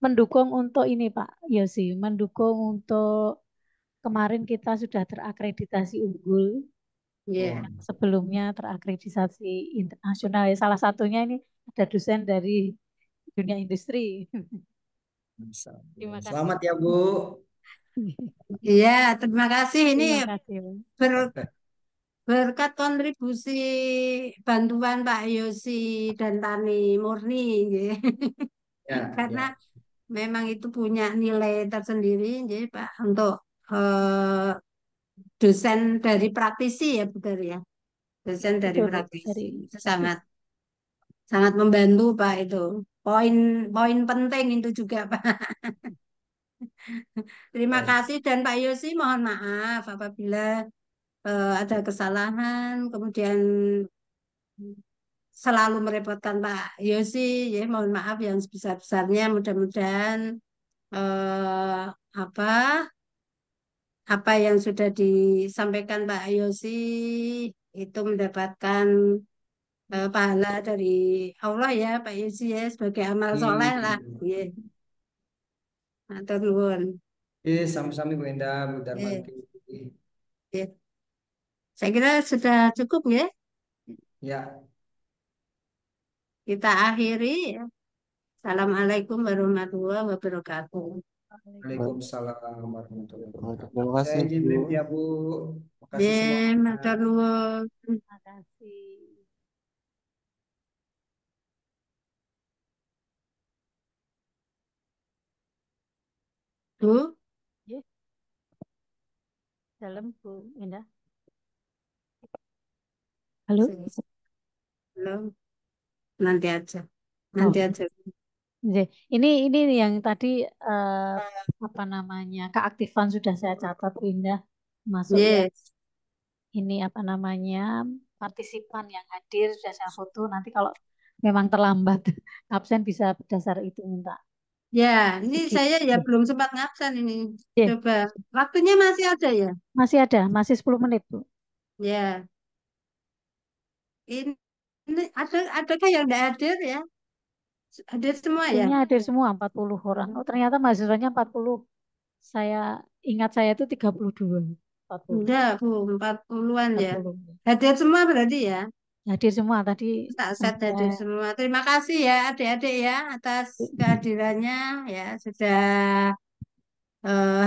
mendukung untuk ini Pak Yosi, mendukung untuk kemarin kita sudah terakreditasi unggul oh, Ya. yang sebelumnya terakreditasi internasional. Ya, salah satunya ini ada dosen dari dunia industri. bisa. Terima kasih. Selamat ya Bu. Iya, terima kasih. Ini Terima kasih, Pak. ber- berkat kontribusi bantuan Pak Yosi dan Tani Murni, nggih. Ya, Karena ya. memang itu punya nilai tersendiri, nggih, Pak, untuk dosen dari praktisi ya, betul ya. Dosen dari Betul, Bu. praktisi Dari itu praktis. sangat sangat membantu Pak itu. Poin-poin penting itu juga Pak. Terima Baik. kasih dan Pak Yosi mohon maaf apabila ada kesalahan, kemudian selalu merepotkan Pak Yosi, ya mohon maaf yang sebesar-besarnya. Mudah-mudahan eh, apa apa yang sudah disampaikan Pak Yosi itu mendapatkan pahala dari Allah ya Pak Yosi ya sebagai amal soleh lah. Ya, matur nuwun. Sami-sami Bu Endah, Bu Ya, Darmanti. ya. Saya kira sudah cukup ya. Ya, Kita akhiri ya. Assalamualaikum warahmatullahi wabarakatuh. Waalaikumsalam warahmatullahi wabarakatuh. Terima Saya kasih izin Bu. pamit ya Bu. Makasih Ya, semuanya. matur nuwun. Terima kasih. Bu, Ya, dalam Bu Indah. Halo? belum, nanti aja. Oh, Nanti aja. J. Ini yang tadi apa namanya keaktifan sudah saya catat Bu Indah, masuk ya Yes. ini apa namanya partisipan yang hadir sudah saya foto. Nanti kalau memang terlambat absen bisa berdasar itu minta Ya, ini Sedikit. saya ya belum sempat ngabsen ini. Iya, Coba, waktunya masih ada ya? masih ada, masih 10 menit, Bu. Ya, ini adakah yang tidak hadir ya? Hadir semua ya? Sepertinya hadir semua 40 orang. Oh, ternyata mahasiswanya 40. Saya ingat saya itu 32. 40. Enggak, Bu, 40-an ya. 40. Hadir semua berarti ya? Hadir semua tadi Tak set sampai hadir semua. Terima kasih ya adik-adik ya atas kehadirannya ya sudah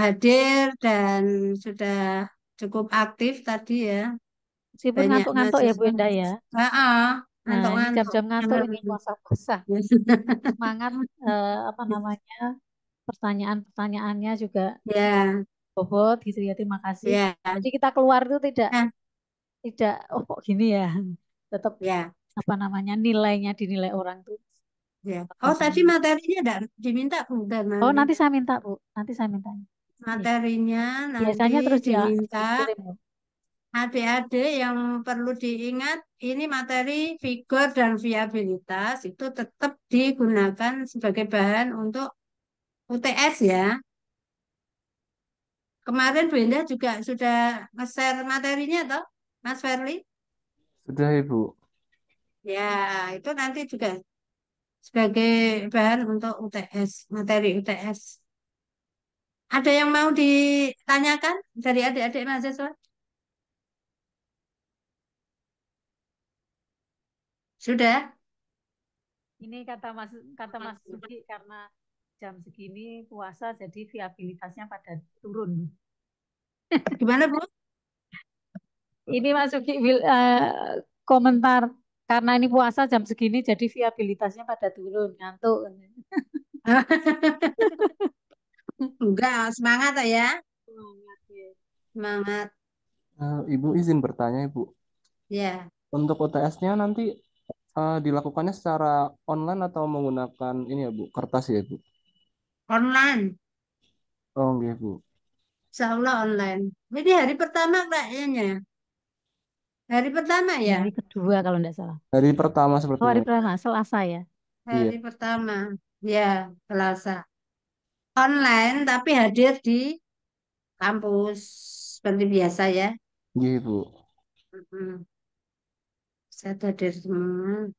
hadir dan sudah cukup aktif tadi ya. meskipun Banyak ngantuk-ngantuk ya Bu mahasiswa. Enda ya. Ngantuk Nah, ini ngantuk. jam-jam ngantuk ini puasa basah. Semangat apa namanya pertanyaan-pertanyaannya juga Ya, bobot gitu ya. Terima kasih. ya, Jadi kita keluar itu tidak ya, tidak oh kok gini ya. Tetap ya, apa namanya nilainya dinilai orang tuh ya. bakal Oh, tadi sama. materinya enggak diminta bukan Oh, nanti. nanti saya minta Bu. Nanti saya minta. Iya. Materinya nanti Biasanya terus dia diminta dikirim Bu. adik-adik yang perlu diingat ini materi figur dan viabilitas itu tetap digunakan sebagai bahan untuk UTS ya. Kemarin Bu Indah juga sudah nge-share materinya toh, Mas Ferli? Sudah, Ibu. Ya, itu nanti juga sebagai bahan untuk UTS, materi UTS. Ada yang mau ditanyakan dari adik-adik mahasiswa? Sudah? Ini kata Mas Sugi karena jam segini puasa jadi viabilitasnya pada turun. Gimana Bu? Ini Mas Sugi komentar karena ini puasa jam segini jadi viabilitasnya pada turun ngantuk. Enggak, semangat ya. Semangat, ya. Semangat. Ibu izin bertanya, Ibu. Ya, Untuk UTS-nya nanti dilakukannya secara online atau menggunakan ini ya, Bu, kertas ya, Bu? online. Oh, nggih, Bu. Insya Allah online. Jadi hari pertama kayaknya. Hari pertama ya? Hari kedua kalau tidak salah. Hari pertama Oh, hari sepertinya. pertama Selasa ya. Iya, Hari pertama. Ya, Selasa. Online tapi hadir di kampus seperti biasa ya. nggih, Bu. Mm-mm. Saya hadir semua.